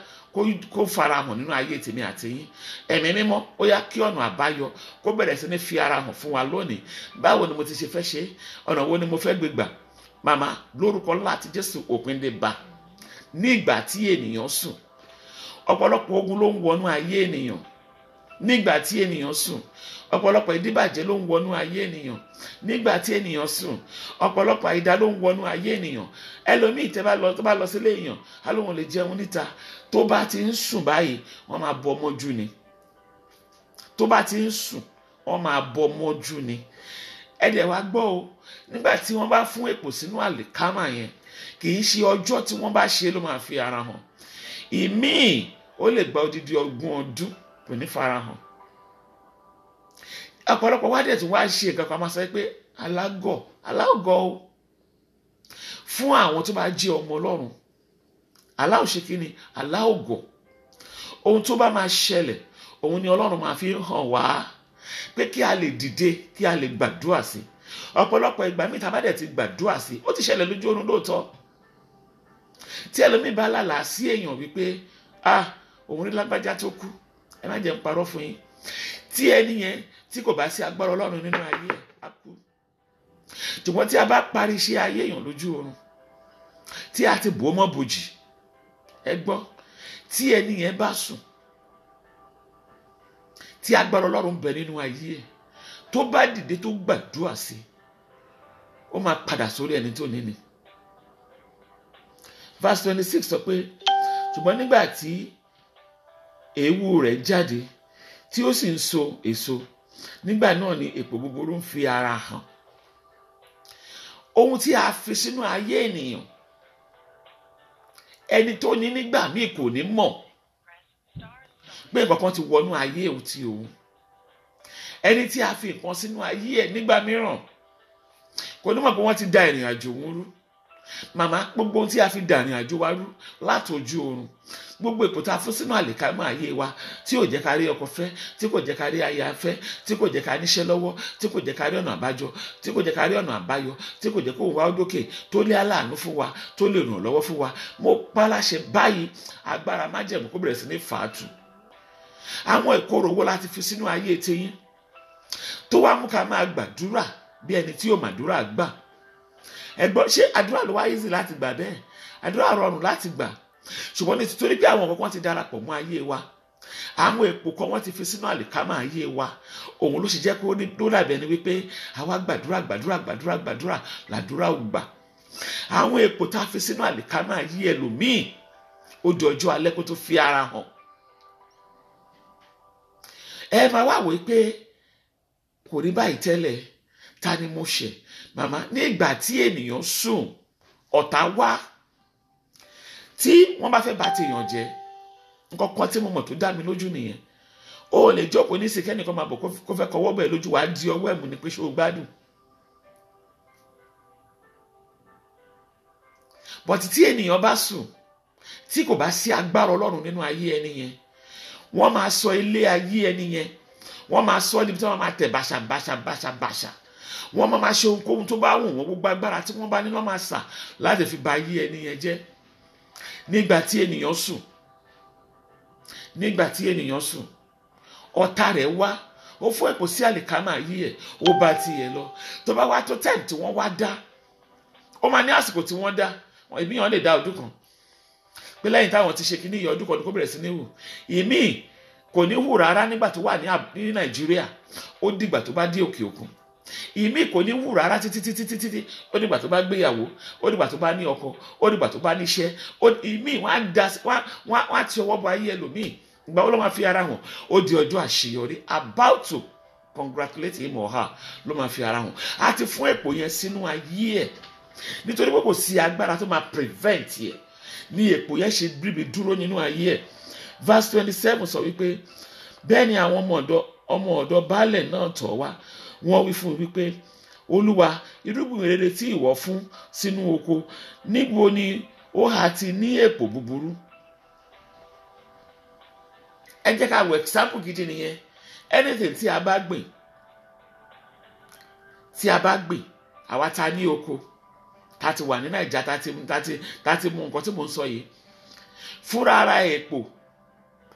kó farahàn nínú ayé tèmi àti yín. ẹ̀mí mímọ́ ó yá kí ọ̀nà àbáyọ kó bẹ̀rẹ̀ sí ní fi ara hàn fún wa lónìí. báwo ni mo ti ṣe fẹ́ ṣe ọ̀nà wo ni mo fẹ́ gbé gbà. màmá lórúkọ ńlá àti Jésù òpin dé bá. ní ìgbà tí ènìyàn sùn ọ̀pọ̀lọpọ̀ ogun ló ń wọnú ayé ènìyàn. nígbà tí ènìyàn sùn ọ̀pọ̀lọpọ̀ ìdíbàjẹ́ ló ń wọnú ayé ènìyàn. nígbà tí ènìyàn sùn ọ̀pọ̀lọpọ̀ àìdá ló ń wọnú ayé ènìyàn. ẹlòmíì tó bá lọ sílé èèyàn á lóun lè jẹun níta tó bá ti ń sùn báyìí wọ́n máa bọ́ mọ́jú ni. tó bá ti ń sùn wọ́n máa bọ́ mọ́jú ni. ẹ dẹ̀ wá gbọ́ o nígbà tí wọ́n bá fún èpò sínú àlìkámà yẹn kì í ṣe ọjọ́ tí wọ́n bá ṣe ló máa fi ara hàn. ìmíì ó lè gba odidi 20 ọdún kò ní farahàn. ọ̀pọ̀lọpọ̀ wá dẹ̀ tí wọ́n á ṣe nǹkan kan máa sọ pé alágọ̀ o fún àwọn tó bá jẹ́ ọmọ Ọlọ́run aláòṣe kí ni aláògọ̀. ohun tó bá máa ṣẹlẹ̀ òun ni Ọlọ́run máa fi hàn wá pé kí a lè dìde kí a lè gbàdúrà sí. ọ̀pọ̀lọpọ̀ ìgbà míì tá a bá dẹ̀ ti gbàdúrà sí ó ti ṣẹlẹ̀ lójú oorun lóòótọ́. tí ẹlòmíì bá lálàá sí èèyàn wípé òun rí lágbájá tó kú ẹ má jẹ́ n parọ́ fún yín tí ẹni yẹn tí kò bá sí agbára Ọlọ́run nínú ayé ẹ̀ á kú. ṣùgbọ́n tí a bá parí iṣẹ́ ayé èèyàn lójú oorun tí a ti bò ó mọ́ bòjì ẹ gbọ́ tí ẹni yẹn bá sùn tí agbára Ọlọ́run bẹ nínú ayé ẹ̀ tó bá dìde tó gbàdúrà sí ó máa padà sórí ẹni tó ní ni. verse 26 sọ pé ṣùgbọ́n nígbà tí èéwú rẹ̀ jáde tí ó sì ń so èso nígbà náà ni èpò búburú ń fi ara hàn. ohun tí a fi sínú ayé ènìyàn ẹni tó ní nígbà míì kò ní mọ̀ pé nǹkan kan ti wọnú ayé òun ti òun. ẹni tí a fi nǹkan sínú ayé ẹ̀ nígbà mìíràn kò ní mọ̀ pé wọ́n ti da ìrìn àjò òun rú. màmá gbogbo ohun tí a fi da ìrìn àjò wa rú látòjú oorun gbogbo èpò tá a fún sínú àlìkámà ayé wa tí kò jẹ́ ká rí ọkọ fẹ́ tí kò jẹ́ ká rí aya fẹ́ tí kò jẹ́ ká níṣẹ́ lọ́wọ́ tí kò jẹ́ ká rí ọ̀nà àbájọ tí kò jẹ́ ká rí ọ̀nà àbáyọ tí kò jẹ́ kó wá dókè tó lé aláàánú fún wa tó lè ràn lọ́wọ́ fún wa mo pa láṣẹ báyìí agbára májẹ̀mú kó bẹ̀rẹ̀ sí ní fàátù àwọn ìkorò wo láti fi sínú ayé tiyín tó wá mú ká máa gbàdúrà bí ẹni tí yóò màdúrà gbà? ẹgbọ́n ṣé àdúrà ló wá easy láti gbà bẹ́ẹ̀? àdúrà rọrùn láti gbà, ṣùgbọ́n nítorí pé àwọn kankan ti darapọ̀ mọ́ ayé wa, àwọn èpò kan wọ́n ti fi sínú àlìkámà ayé wa, òun ló ṣe jẹ́ pé ó dàbí ẹni wípé àwa gbàdúrà làdúrà ò gbà. àwọn èpò tá a fi sínú àlìkámà ayé ẹlòmíì ó di ọjọ́ alẹ́ kó tó fi ara hàn. ẹ máa wá wò pé kò rí báyìí tẹ́lẹ̀, ta ni mo ṣẹ̀? Màmá, ní ìgbà tí ènìyàn sùn ọ̀tá wá, tí wọ́n bá fẹ́ bá tèèyàn jẹ́, nǹkan kan tí mo mọ̀ tó dá mi lójú nìyẹn. O lè jókòó ní sí kẹ́nìkan máa bọ̀ kó fẹ́ kọwọ́ bẹ̀ lójú, wàá di ọwọ́ ẹ̀mú ni pé ṣé o gbádùn. bọ̀tí tí ènìyàn bá sùn, tí kò bá sí agbára Ọlọ́run nínú ayé ẹni yẹn, wọ́n máa sọ ilé ayé ẹni yẹn, wọ́n máa sọ níbi tí wọ́n máa tẹ̀ bàṣà, wọ́n máa ṣe ohunkóhun tó bá wù wọ́n, gbogbo agbára tí wọ́n bá ní wọ́n máa sà láti fi ba ayé ẹni yẹn jẹ́. nígbà tí ènìyàn sùn, ọ̀tá rẹ̀ wá, ó fún èpò sí àlìkámà ayé ẹ̀, ó bá tiẹ̀ lọ. tó bá wá tó time tí wọ́n wá dá, ó máa ní àsìkò tí wọ́n dá, ìmí wọn lè dá ọdún kan, pé lẹ́yìn táwọn ti ṣe kíní ìyá ọdún kan kó bẹ̀rẹ̀ sí ní hù. ìmí kò ní hù rárá nígbà tó wà ní Nàìjíríà, ó dìgbà tó bá dé òkè òkun. ìmí kò ní hù rárá títí ó dìgbà tó bá gbéyàwó, ó dìgbà tó bá ní ọkọ, ó dìgbà tó bá níṣẹ́. ìmí wọ́n á ti ọwọ́ bọ ayé ẹlòmíì. ìgbà wo ló máa fi ara hàn? ó di ọjọ́ àṣeyọrí, about to congratulate him or her ló máa fi ara hàn. a ti fún èpò yẹn sínú ayé ẹ̀, nítorí pé kò sí agbára tó máa prevent yẹ ní èpò yẹn ṣe bíbi dúró nínú ayé ẹ̀. verse 27 sọ wípé bẹ́ẹ̀ ni àwọn ọmọ ọ̀dọ̀ baálẹ̀ náà tọ̀ wá, wọ́n wí fún wípé Olúwa, irúgbìn rere tí ìwọ fún sínú oko, níbo ni ó hà ti ní èpò búburú? ẹ jẹ́ ká wo example gidi nìyẹn. anything tí a bá gbìn, àwa ta ní oko, ta ti wà ní Nàìjíríà, ta ti mú nǹkan tí mò ń sọ yìí, fúnra ara èpò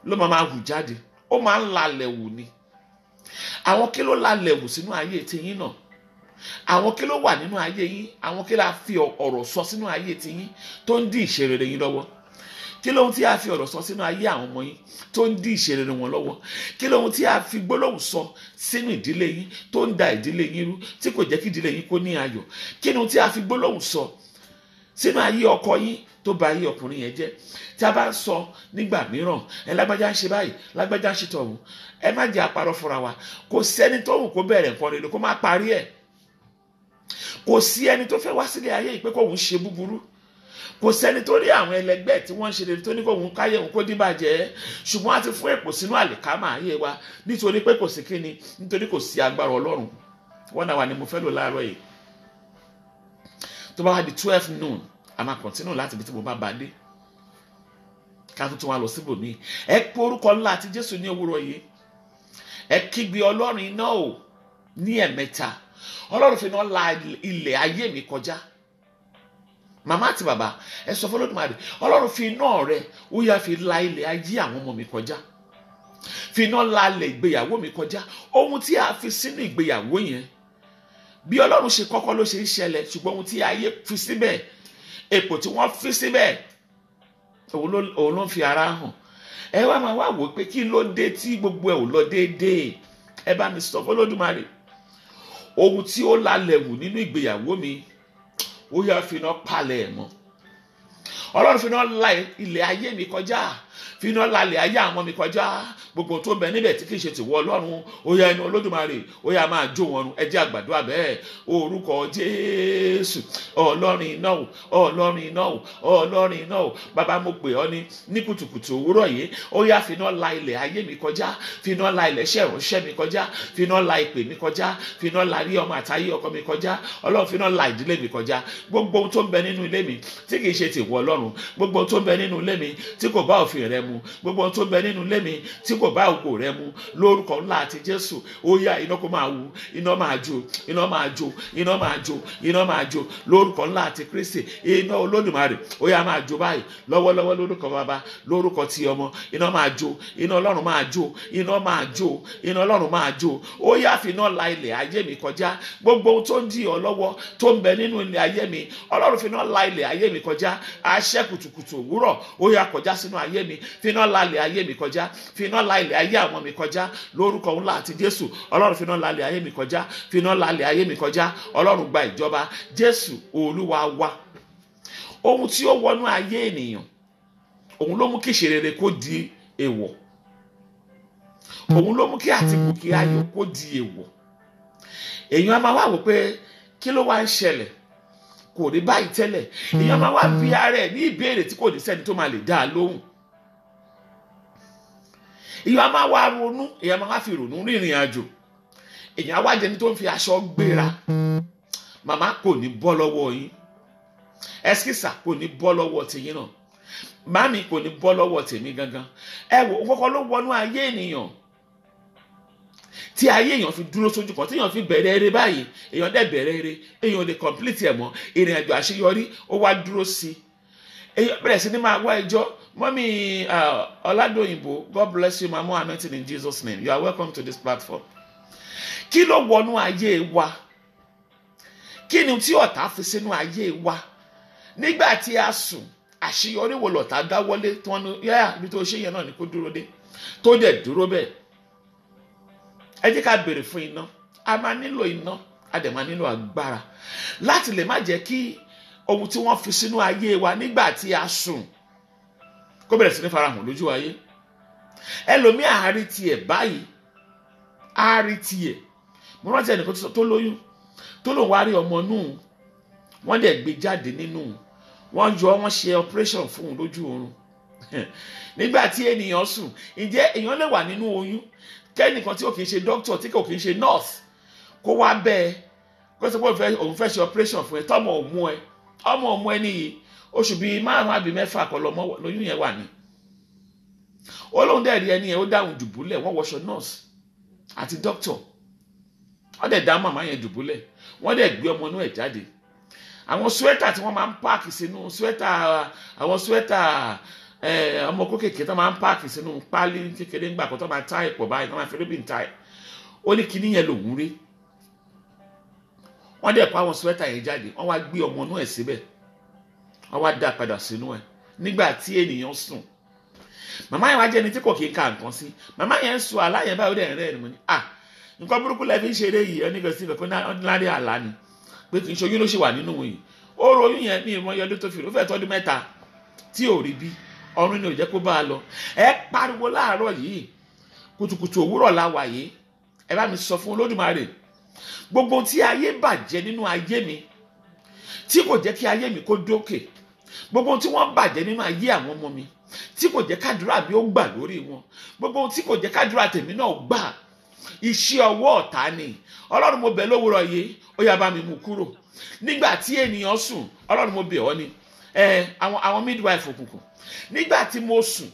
ló máa hù jáde, ó máa ń lalẹ̀ wù ni. àwọn kí ló lalẹ̀ wù sínú ayé tiyín náà? àwọn kí ló wà nínú ayé yín? àwọn kí la fi ọ̀rọ̀ sọ sínú ayé tiyín tó ń dí ìṣerere yín lọ́wọ́? kí lóhun tí a fi ọ̀rọ̀ sọ sínú ayé àwọn ọmọ yín tó ń dí ìṣerere wọn lọ́wọ́? kí lóhun tí a fi gbólóhùn sọ sínú ìdílé yín tó ń da ìdílé yín rú, tí kò jẹ́ kí ìdílé yín kó ní ayọ̀? kí lóhun tí a fi gbólóhùn sọ sínú ayé ọkọ yín tó ba ayé ọkùnrin yẹn jẹ́? tí a bá ń sọ nígbà mìíràn, lágbájá ń ṣe báyìí, lágbájá ń ṣe tọ̀hún, ẹ má jẹ́ àparọ́ fúnra wa. kò sẹ́ni tó wù kó bẹ̀rẹ̀ nǹkan rere kó má parí ẹ̀. kò sí ẹni tó fẹ́ wá sílé ayé yìí pé kóun ṣe búburú. kò sẹ́ni tó rí àwọn ẹlẹgbẹ́ tí wọ́n ń ṣe rere tó ní kóun káyé òun kó díbàjẹ́. ṣùgbọ́n a ti fún èpò sínú àlìkámà ayé wa nítorí pé kò sí kíni, nítorí kò sí agbára Ọlọ́run. wọ́n náà wà ní mo fẹ́ lò láàárọ̀ yìí. tó bá wá di 12 noon, a máa continue láti ibi tí mo bá bá dé, ká tó tún wá lọ síbòmíì. ẹ pé orúkọ ńlá àti Jésù ní òwúrọ̀ yìí, ẹ kígbe Ọlọ́run iná o ní ẹ̀mẹ́ta. Ọlọ́run fi iná la ilẹ̀ ayé mi kọjá. màmá àti bàbá, ẹ sọ fún Olódùmarè, Ọlọ́run fi iná rẹ ó yá fi la ilẹ̀ ayé àwọn ọmọ mi kọjá, fi iná la ilẹ̀ ìgbéyàwó mi kọjá. ohun tí a fi sínú ìgbéyàwó yẹn, bí Ọlọ́run ṣe kọ́kọ́ ló ṣe ń ṣẹlẹ̀, ṣùgbọ́n ohun tí ayé fi síbẹ̀, èpò tí wọ́n fi síbẹ̀, òun ló ń fi ara hàn. ẹ wá máa wá wò pé kí ló dé tí gbogbo ẹ ò lọ déédéé? ẹ bá mi sọ fún Olódùmarè, ohun tí ó lálẹ́ wù nínú ìgbéyàwó mi, ó yá fi iná palẹ̀ ẹ̀ mọ́. Ọlọ́run fi iná la ilẹ̀ ayé mi kọjá, fi iná la ilẹ̀ ayé àwọn mi kọjá. gbogbo tó ń bẹ níbẹ̀ tí kì í ṣe tìwọ Ọlọ́run, ó yá inú Olódùmarè ó yá máa jó wọn run. ẹ jẹ́ àgbàdo àbẹ́ orúkọ Jésù. Ọlọ́run iná o, Ọlọ́run iná o, Ọlọ́run iná o. bàbá mo pè ọ́ ní kùtùkùtù òwúrọ̀ yìí, ó yá fi iná la ilẹ̀ ayé mi kọjá, fi iná la ilẹ̀ iṣẹ́ ìránṣẹ́ mi kọjá, fi iná la ìpè mi kọjá, fi iná la rí ọmọ àtayé ọkọ mi kọjá. Ọlọ́run fi iná la ìdílé mi kọjá. gbogbo ohun tó ń bẹ nínú ilé mi tí kì í ṣe tìwọ Ọlọ́run, gbogbo ohun tó ń bẹ nínú ilé mi tí kò bá òfin òfin rẹ mu, gbogbo ohun tó ń bẹ nínú ilé mi tí kò bá ògo rẹ mu, lórúkọ ńlá àti Jésù, ó yá iná kó máa wù, iná máa jó, iná máa jó, iná máa jó, iná máa jó, lórúkọ ńlá àti Kristi, iná Olódùmarè ó yá máa jó báyìí lọ́wọ́lọ́wọ́ lórúkọ Baba, lórúkọ ti Ọmọ, iná máa jó, iná Ọlọ́run máa jó, iná máa jó, iná Ọlọ́run máa jó, ó yá fi iná la ilẹ̀ ayé mi kọjá, gbogbo ohun tó ń dí ọ lọ́wọ́ tó ń bẹ nínú ilẹ̀ ayé mi, Ọlọ́run fi iná la ilẹ̀ ayé mi kọjá, àṣẹ kùtùkùtù òwúrọ̀ ó yá kọjá sínú ayé mi, fi iná la ilẹ̀ ayé mi kọjá, fi iná la ilẹ̀ ayé àwọn mi kọjá, lórúkọ ńlá àti Jésù, Ọlọ́run fi iná la ilẹ̀ ayé mi kọjá, fi iná la ilẹ̀ ayé mi kọjá, Ọlọ́run gba ìjọba, Jésù Olúwa wa. Ohun tí ó wọnú ayé ènìyàn, òun ló mú kí ìṣerere kó di èèwọ̀, òun ló mú kí àtìkùkì ayọ̀ kó di èèwọ̀. Èèyàn á máa wá wò pé kí ló wá ń ṣẹlẹ̀, kò rí báyìí tẹ́lẹ̀, èèyàn máa wá bi ara ẹ̀ ní ìbéèrè tí kò ní sẹ́ni tó máa lè dá a lóhùn. Èèyàn á máa wá ronú, èèyàn máa wá fi ronú rìnrìn àjò, èèyàn á wá jẹni tó ń fi aṣọ gbéra. Màmá kò ní bọ́ lọ́wọ́ yín, ẹskísà kò ní bọ́ lọ́wọ́ tiyín náà, màmí kò ní bọ́ lọ́wọ́ tèmi gangan. Ẹ wò kọ́kọ́ ló wọnú ayé ènìyàn tí ayé èèyàn fi dúró sójú kan, tí èèyàn fi bẹ̀rẹ̀ eré báyìí, èèyàn dẹ̀ bẹ̀rẹ̀ eré, èèyàn lè complete ẹ̀ mọ́, ìrìn àjò àṣeyọrí ó wá dúró sí. Èèyàn bẹ̀rẹ̀ sí ní máa wá ẹjọ́. Mọ́mí Ọládòyìnbó, God bless you, Mama anointed in Jesus' name. You are welcome to this platform. Kí ló wọnú ayé wa? Kí ni tí ọ̀tá fi sínú ayé wa? Nígbà tí a sùn, àṣeyọrí wo lọ̀tá dáwọ́lé tí wọ́n ní yá ibi tó ṣe yẹn náà ni kó dúró dé, tó dẹ̀ dúró bẹ́ẹ̀. Ẹ jẹ́ ká béèrè fún iná. A máa nílò iná, a dẹ̀ máa nílò agbára láti lè má jẹ́ kí ohun tí wọ́n fi sínú ayé wa nígbà tí a sùn kó bẹ̀rẹ̀ sí ní farahàn lójú ayé. Ẹlòmíì àárí tiẹ̀ báyìí, àárí tiẹ̀. Mo rántí ẹnìkan tó lóyún, tó lòun wá rí ọmọ nù, wọ́n dẹ̀ gbé jáde nínú, wọ́n yọ, wọ́n ṣe operation fún un lójú oorun. Nígbà tí ènìyàn sùn, ǹjẹ́ èèyàn lè wà nínú oyún kẹ́nìkan tí ó kì í ṣe doctor, tí kò kì í ṣe nurse, kó wá bẹ́ẹ̀ kó sọ pé òun fẹ́ ṣe operation fún ẹ, tọ́mọ òmú ẹ, ọmọ òmú ẹ nìyí, oṣù bíi 5 àbí 6 kọ́ lọ́mọ lóyún yẹn wà ní. Ó lóun dẹ̀ rí ẹni yẹn, ó dáhùn dùbúlẹ̀, wọ́n wọṣọ nurse àti doctor, wọ́n dẹ̀ dá màmá yẹn dùbúlẹ̀, wọ́n dẹ̀ gbé ọmọ inú ẹ̀ jáde. Àwọn sweater tí wọ́n máa ń páàkì sínú àwọn sweater ọmọ kékeré tó máa ń páàkì sínú pálí kékeré ńgbà kan tó máa tie pọ̀ báyìí, tó máa fi ribbon tie. Ó ní kíní yẹn lòún rí. Wọ́n dẹ̀ pa àwọn sweater yẹn jáde, wọ́n wá gbé ọmọ inú ẹ̀ síbẹ̀, wọ́n wá dá padà sínú ẹ̀ nígbà tí ènìyàn sùn. Màmá yẹn wá jẹ́ ẹni tí kò kí ń ka nǹkan sí. Màmá yẹn ń sọ àlá yẹn báyìí, ó dẹ̀ rẹ̀ ẹ̀rìn nǹkan burúkú lẹ́bí ń ṣeré yìí, ẹni kò sí ìfẹ́ ordinary àlá ni, pé kì í ṣoyún ló ṣe wà nínú yìí. Ó royún yẹn ní ìmọ̀ ọdún tó fi rò, ó fẹ́ tọ́dún 3 tí ò rí bí, ọ̀run ni ò jẹ́ kó bá a lọ. Ẹ pariwo láàárọ̀ yìí, kùtùkùtù òwúrọ̀ la wà yìí, ẹ bá mi sọ fún Olódùmarè, gbogbo tí ayé bàjẹ́ nínú ayé mi, tí kò jẹ́ kí ayé mi kó dókè, gbogbo tí wọ́n bàjẹ́ nínú ayé àwọn ọmọ mi, tí kò jẹ́ kádùrá mi ó gbà lórí wọn, gbogbo tí kò jẹ́ kádùrá tèmi náà gbà, iṣẹ́ ọwọ́ ọ̀tá ni. Ọlọ́run mo bẹ̀ lówùrọ̀ yìí, ó yá bá mi mú kúrò. Nígbà tí ènìyàn sùn, Ọlọ́run mo bẹ̀ ọ́ ni, àwọn midwife òkùnkùn, nígbà tí mo sùn,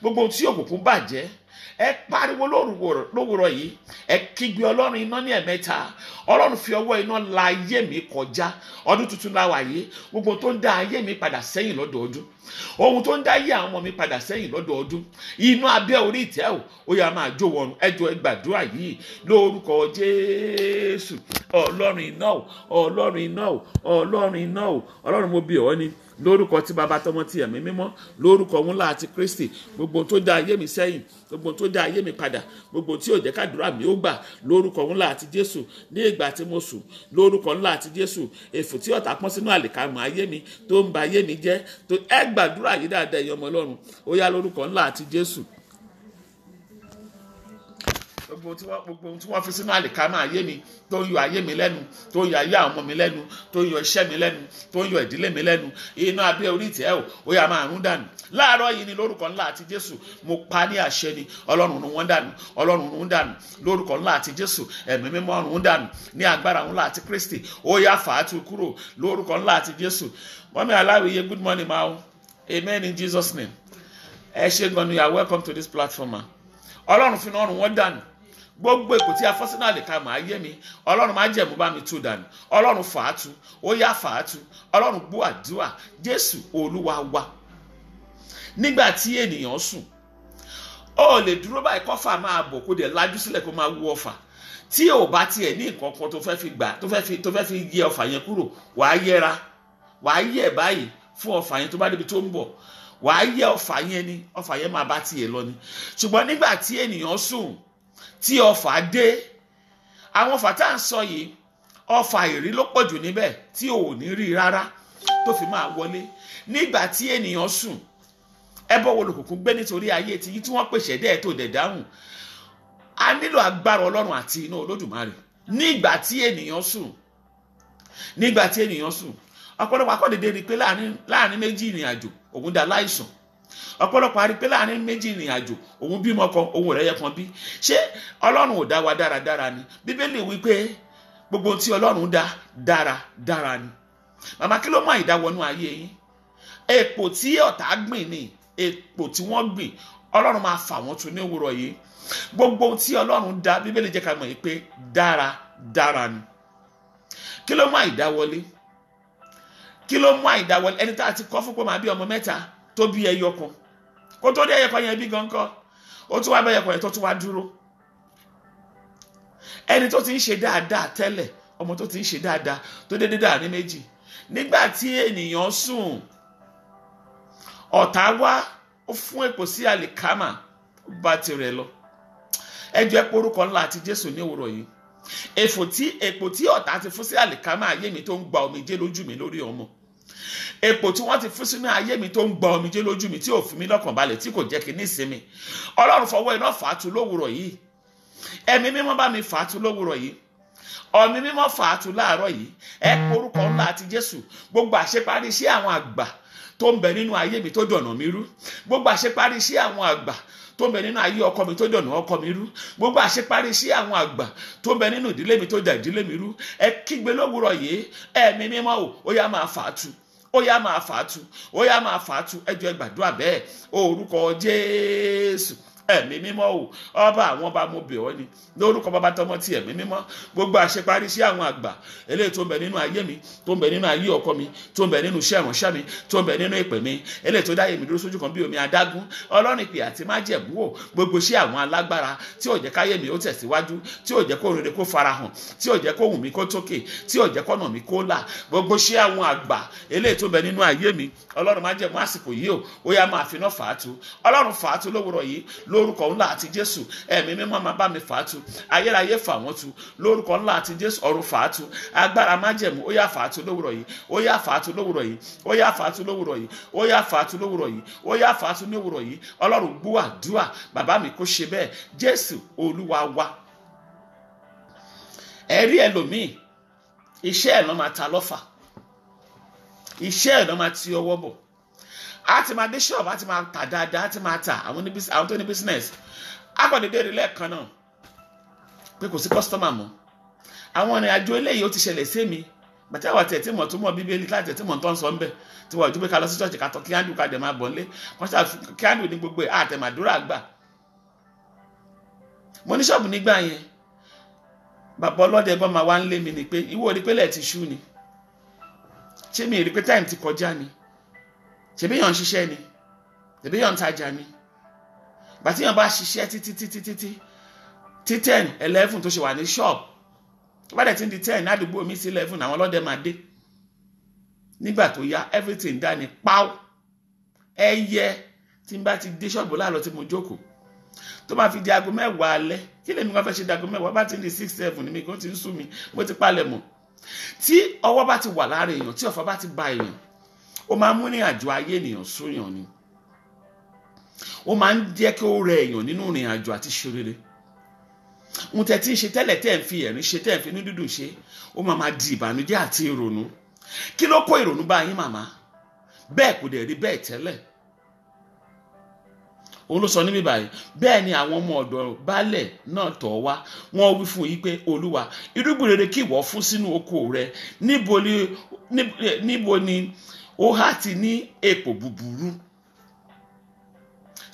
gbogbo tí òkùnkùn bàjẹ́, ẹ pariwo lówùrọ̀ yìí, ẹ kígbe Ọlọ́run iná ní ẹ̀mẹ́ta. Ọlọ́run fi ọwọ́ iná la ayé mi kọjá. Ọdún tuntun la wà yìí, gbogbo tó ń dá ayé mi padà sẹ́yìn lọ́dọọdún, ohun tó ń dá ayé àwọn ọmọ mi padà sẹ́yìn lọ́dọọdún, iná abẹ́ orí ìtẹ́ ó yá máa jó wọ̀run. Ẹ jọ̀ọ́ ẹ gbàdúrà yìí lórúkọ Jésù. Ọlọ́run iná o, Ọlọ́run iná o, Ọlọ́run iná o, Ọlọ́run mo bẹ̀ ọ́ ni, lórúkọ tí Baba tọmọ tí Ẹ̀mí mímọ́, lórúkọ ńlá àti Kristi, gbogbo tó dá ayé mi sẹ́yìn, gbogbo tó dá ayé mi padà, gbogbo tí ò jẹ́ kádùrá mi ó gbà, lórúkọ ńlá àti Jésù. Ní ìgbà tí mo sùn, lórúkọ ńlá àti Jésù, èfò tí ọ̀tá pọ́n sínú àlìkámọ̀ ayé mi tó ń ba ayé mi jẹ́, tó ẹ gbàdúrà yìí dáadáa ẹ̀yin ọmọ Ọlọ́run, ó yá lórúkọ ńlá àti Jésù. Gbogbo tí wọ́n fi sínú àlìkámọ̀ ayé mi tó ń yọ ayé mi lẹ́nu, tó ń yọ ayé àwọn ọmọ mi lẹ́nu, tó ń yọ iṣẹ́ mi lẹ́nu, tó ń yọ ìdílé mi lẹ́nu, iná abẹ́ orí ìtẹ́ ó yá máa rún dànù. Láàárọ̀ yìí ni lórúkọ ńlá àti Jésù, mo pa ní àṣẹ ni, Ọlọ́run rún wọn dànù, Ọlọ́run rún dànù, lórúkọ ńlá àti Jésù, Ẹ̀mí mímọ́ rún dànù, ní agbára ńlá àti Kristi, ó yá fàátù kúrò lórúkọ ńlá àti Jésù. Mọ́mí Aláwìyé, good morning ma o, amen in Jesus name. ẹ ṣé gan ni, you are welcome to this platform. Ọlọ́run fi náà rùn wọ́n dànù. Gbogbo èpò tí a fọ́ sínú àlìkámà ayé mi, Ọlọ́run má jẹ̀mú bá mi tú dànù. Ọlọ́run fàátú, ó yá fàátú. Ọlọ́run gbọ́ àdúrà. Jésù Olúwa wa. Nígbà tí ènìyàn sùn, ó lè dúró báyìí kọ́fà máa bọ̀ kó dẹ̀ lájú sílẹ̀ kó máa wú ọfà. Tí ò bá tiẹ̀ ní nǹkan kan tó fẹ́ fi gbà, tó fẹ́ fi yẹ ọfà yẹn kúrò, wàá yẹra. Wàá yẹ báyìí fún ọfà yẹn tó bá débi tó ń bọ̀. Wàá yẹ ọfà yẹn ni, ọfà yẹn máa bá tiẹ̀ lọ ni. Ṣùgbọ́n nígbà tí ènìyàn sùn, tí ọfà dé, àwọn ọfà tá à ń sọ yìí, ọfà ìrí ló pọ̀ jù níbẹ̀ tí ò ní rí rárá tó fi máa wọlé. Nígbà tí ènìyàn sùn, ẹbọ wo lòkùnkùn gbé nítorí ayé tí wọ́n pèsè dẹ́ẹ̀ tó dẹ̀ dáhùn. A nílò agbára Ọlọ́run àti iná Olódùmarè. Nígbà tí ènìyàn sùn, ọ̀pọ̀lọpọ̀ akọ́dédé rí pé láàrin méjì ìrìn àjò òun dá láìsàn. Ọ̀pọ̀lọpọ̀ a rí pé láàrin méjì ìrìn àjò òun bímọ kan, òun rẹ̀ yẹ kan bí. Ṣé Ọlọ́run ò dá wa dáradára ni? Bíbélì wí pé gbogbo tí Ọlọ́run dá dáradára ni. Màmá, kí ló mú àìdáwọnú ayé yín? Èpò tí ọ̀tá gbìn ni, èpò tí wọ́n gbìn, Ọlọ́run máa fà wọ́n tu ní òwúrọ̀ yìí. Gbogbo tí Ọlọ́run dá, Bíbélì jẹ́ ká mọ̀ yìí pé dáradára ni. Kí ló mú àìdáwọlé? Kí ló mú àìdáwọlé? Ẹni tá a ti kọ́ fún pé máa bí ọmọ mẹ́ta tó bí ẹyọ kan, kó tó dé ẹyọ kan yẹn bí gan kọ́, ó tún wá bẹ́ ẹyọ kan yẹn tó tún wá dúró. Ẹni tó ti ń ṣe dáadáa tẹ́lẹ̀, ọmọ tó ti ń ṣe dáadáa tó dédé dáàrin méjì, nígbà tí ènìyàn sùn, ọ̀tá wá ó fún èpò sí àlìkámà, ó bá tirẹ̀ lọ. Ẹ jẹ́ pé orúkọ ńlá àti Jésù ní òwúrọ̀ yìí. Èpò tí ọ̀tá ti fún sí àlìkámà ayé mi tó ń gba omijé lójú mi lórí ọmọ. Èpò tí wọ́n ti fún sínú ayé mi tó ń gba omijé lójú mi tí ò fi mí lọ́kàn balẹ̀, tí kò jẹ́ kí ní ìsinmi. Ọlọ́run fọwọ́ iná fàátú lówùrọ̀ yìí. Ẹ̀mí mímọ́ bá mi fàátú lówùrọ̀ yìí. Ọ̀mí mímọ́ fàátú láàárọ̀ yìí. Ẹ pe orúkọ ńlá àti Jésù. Gbogbo àṣeparí iṣẹ́ àwọn àgbà tó ń bẹ nínú ayé mi tó dọ̀nà mi rú. Gbogbo àṣeparí iṣẹ́ àwọn àgbà tó ń bẹ nínú ayé ọkọ mi tó dọ̀nà ọkọ mi rú. Gbogbo àṣeparí iṣẹ́ àwọn àgbà tó ń bẹ nínú ìdílé mi tó dà ìdílé mi rú. Ẹ kígbe lówùrọ̀ yìí. Ẹ̀mí mímọ́ ó yá máa fàátú. Ó yá máa fàátú. Ó yá máa fàátú. Ẹ jọ̀ọ́ ẹ gbàdúrà bẹ́ẹ̀. Orúkọ Jésù. Ẹ̀mí mímọ́ o, ọba àwọn ọba mo bẹ̀ ọ́ ni, lórúkọ Baba tọmọ ti ẹ̀mí mímọ́. Gbogbo àṣeparí sí àwọn àgbà eléyìí tó ń bẹ nínú ayé mi, tó ń bẹ nínú ayé ọkọ mi, tó ń bẹ nínú iṣẹ́ ìránṣẹ́ mi, tó ń bẹ nínú ìpè mi, eléyìí tó dáyé mi dúró sójú kan bí omi adágún. Ọlọ́run ìpè àti májẹ̀mú o, gbogbo iṣẹ́ àwọn alágbára tí ò jẹ́ káyé mi ó tẹ̀síwájú, tí ò jẹ́ kó rere kó farahàn, tí ò jẹ́ kó wù mí kó tókè, tí ò jẹ́ kọ́nà mi kó là. Gbogbo iṣẹ́ àwọn àgbà eléyìí tó ń bẹ nínú ayé mi, Ọlọ́run májẹ̀mú àsìkò yìí o, ó yá máa finá fàátú. Ọlọ́run fàátú lówùrọ̀ yìí lórúkọ ńlá àti Jésù. Ẹ̀mí mímọ́ máa bá mi fàátú. Ayérayé fà wọ́n tu lórúkọ ńlá àti Jésù. Ọ̀run fàátú. Agbára májẹ̀mú ó yá fàátú lówùrọ̀ yìí. Ó yá fàátú lówùrọ̀ yìí. Ó yá fàátú lówùrọ̀ yìí. Ó yá fàátú lówùrọ̀ yìí. Ó yá fàátú lówùrọ̀ yìí. Ọlọ́run gbọ́ àdúrà. Bàbá mi kó ṣe bẹ́ẹ̀. Jésù Olúwa wa. Ẹ̀rí ẹlòmíì, iṣẹ́ ẹ̀ lọ́ máa ta lọ́fà. Iṣẹ́ ẹ̀ lọ́ máa ti ọwọ́ bọ̀. A ti máa dé ṣọ́ọ̀bù, a ti máa tà dáadáa, a ti máa tà àwọn tó ní business. Akọ̀dédé rí lẹ́ẹ̀kan náà pé kò sí kọ́sítọ́mà mọ́. Àwọn ìrìn àjò eléyìí ó ti ṣẹlẹ̀ sí mi. Bàtí àwọn tẹ̀ tí mọ̀ tó mọ̀ Bíbélì láti tẹ̀ tí mọ̀ tó ń sọ ń bẹ̀. Tí wọ́n ò dúpẹ́ ká lọ sí ṣọ́ọ̀ṣì ká tọ́ kíándù ká dẹ̀ máa bọ̀ nílé. Wọ́n ṣáà kíándù ní gbogbo ẹ̀ àtẹ̀màdúrà gbà. Mo ní ṣọ́ọ̀bù nígbà yẹn. Bàbá ọlọ́dẹ bọ́ máa wá ń lé mi ni pé ìwọ rí pé lẹ́ẹ̀ ti ṣú ni. Ṣé mi rí pé táìmù ti kọjá ni? Ṣèbí yàn ń ṣiṣẹ́ ni? Ṣèbí yàn ń tajà ni? Bàtí yàn bá ṣiṣẹ́ títí 10, 11 tó ṣe wà ní ṣọ́ọ̀bù. Bá dẹ̀ ti ń di 10 ládùúgbò mi sí 11 àwọn ọlọ́dẹ máa dé. Nígbà tó yá everything dá ní pàó. Ẹyẹ tí n bá ti dé ṣọ́ọ̀bù láàárọ̀ tí mo jókòó. Tó máa fi di aago 10 alẹ́. Kí lèmi wá fẹ́ ṣe di aago 10? Bá ti ń di 6, 7 mi kò ti ń sú mi. Mo ti palẹ̀ mọ́. Tí ọwọ́ bá ti wà lára èèyàn, tí ọ̀fà bá ti ba èèyàn, ó máa mú ní àjò ayé ènìyàn sóyàn ni. Ó máa ń jẹ́ kí ó rẹ èèyàn nínú ìrìn àjò àti ṣorere. Ohun tẹ́ tí ń ṣe tẹ́lẹ̀ tẹ́ ń fi ẹ̀rín ṣe, tẹ́ ń fi inú dídùn ṣe, ó máa di ìbànújẹ́ àti ìrònú. Kí ló kó ìrònú bá yín màmá? Bẹ́ẹ̀ kò dẹ̀ rí bẹ́ẹ̀ tẹ́lẹ̀. Òun ló sọ níbí báyìí. Bẹ́ẹ̀ ni àwọn ọmọ ọ̀dọ̀ baálẹ̀ náà tọ̀ wá. Wọ́n wí fún yín pé Olúwa, irúgbìn rere kí ìwọ fún sínú oko rẹ. Níbo ni ó há ti ní èpò búburú?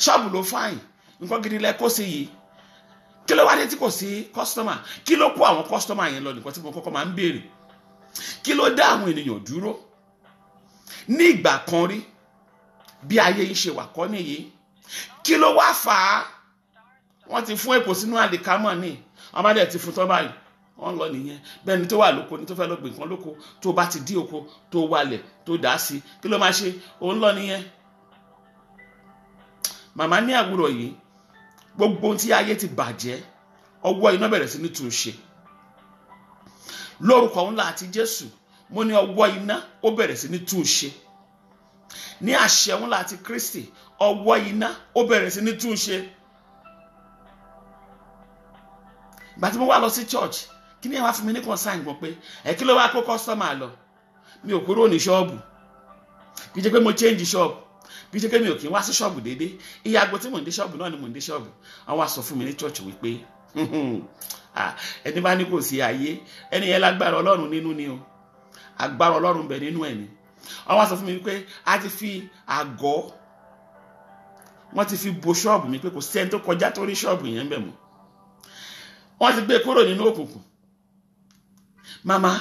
ṣọ́ọ̀bù ló fáìn, nǹkan gidi lẹ kó sí yìí, kí ló wá dé tí kò sí kọ́sítọ́mà? Kí ló kó àwọn kọ́sítọ́mà yẹn lọ? Nìkan tí mo kọ́kọ́ máa ń béèrè. Kí ló dá àwọn ènìyàn dúró? Ní ìgbà kan rí, bí ayé yìí ṣe wà kọ́ nìyí. Kí ló wá fà á? Wọ́n ti fún èpò sínú àlìkámọ̀ ní, ọmọdé ti fún tọ́ báyìí, wọ́n lọ nìyẹn. Bẹ́ẹ̀ ni tó wà lóko, ní tó fẹ́ lọ gbìn kan lóko, tó bá ti dí oko, tó wálẹ̀, tó dá sí, kí ló máa ṣe? Òun lọ nìyẹn. Màmá ní àwùrọ̀ yìí, gbogbo tí ayé ti bàjẹ́, ọwọ́ iná bẹ̀rẹ̀ sí ní tún ṣe. Lórúkọ ńlá àti Jésù, mo ní ọwọ́ iná ó bẹ̀rẹ̀ sí ní tún ṣe. Ní àṣẹ ńlá àti Kristi, ọwọ́ iná ó bẹ̀rẹ̀ sí ní tún ṣe. Ìgbà tí mo wá lọ sí church, kí ni ẹ wá fún mi ní concern gbọ́n pé kí ló wá kó customer lọ? Mi ò kúrò ní ṣọ́ọ̀bù, kì í ṣe pé mo change shop, kì í ṣe pé mi ò kí ń wá sí ṣọ́ọ̀bù déédéé. Iye àgbo tí mò ń dé ṣọ́ọ̀bù náà ni mò ń dé ṣọ́ọ̀bù. Wọ́n wá sọ fún mi ní church wípé ẹni bá ní kò sí ayé, ẹni yẹn lágbára Ọlọ́run nínú ni o, agbára Ọlọ́run bẹ nínú ẹ̀ ni. Wọ́n wá sọ fún mi wípé a ti fi àgọ́, wọ́n ti fi bo ṣọ́ọ̀bù mi pé kò sẹ́ni tó kọjá tó rí ṣọ́ọ̀bù yẹn bẹ̀ mọ́. Wọ́n ti gbé kúrò nínú òkùnkùn. Màmá,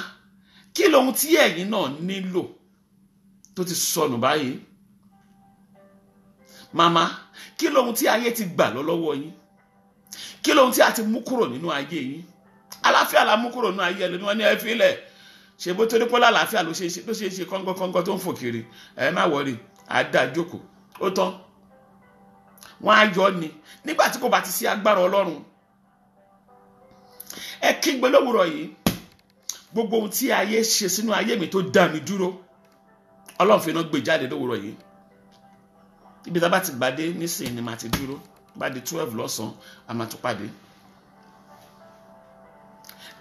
kí lohun tí ẹ̀yin náà nílò tó ti sọnù báyìí? Màmá, kí lohun tí ayé ti gbà lọ́wọ́ yín? Kí lohun tí a ti mú kúrò nínú ayé yín? Àlàáfíà la mú kúrò nínú ayé ẹlòmí, wọ́n ní ẹ fi lẹ̀. Ṣé bó torí pé àlàáfíà ló ṣe é ṣe kọ́ngọ́kọ́ngọ́ tó ń fò kiri? Ẹ má wọrí, àdá jókòó, ó tán. Wọ́n á yọ ni nígbà tí kò bá ti sí agbára Ọlọ́run. Ẹ kígbe lówùrọ̀ yìí, gbogbo ohun tí ayé ṣe sínú ayé mi tó dá mi dúró, Ọlọ́run fi iná gbé jáde lówùrọ̀ yìí. Ibi tá bá ti gbàdé nísìnyí ni màá ti dúró. Bá di 12 lọ́sàn-án, a máa tún pàdé.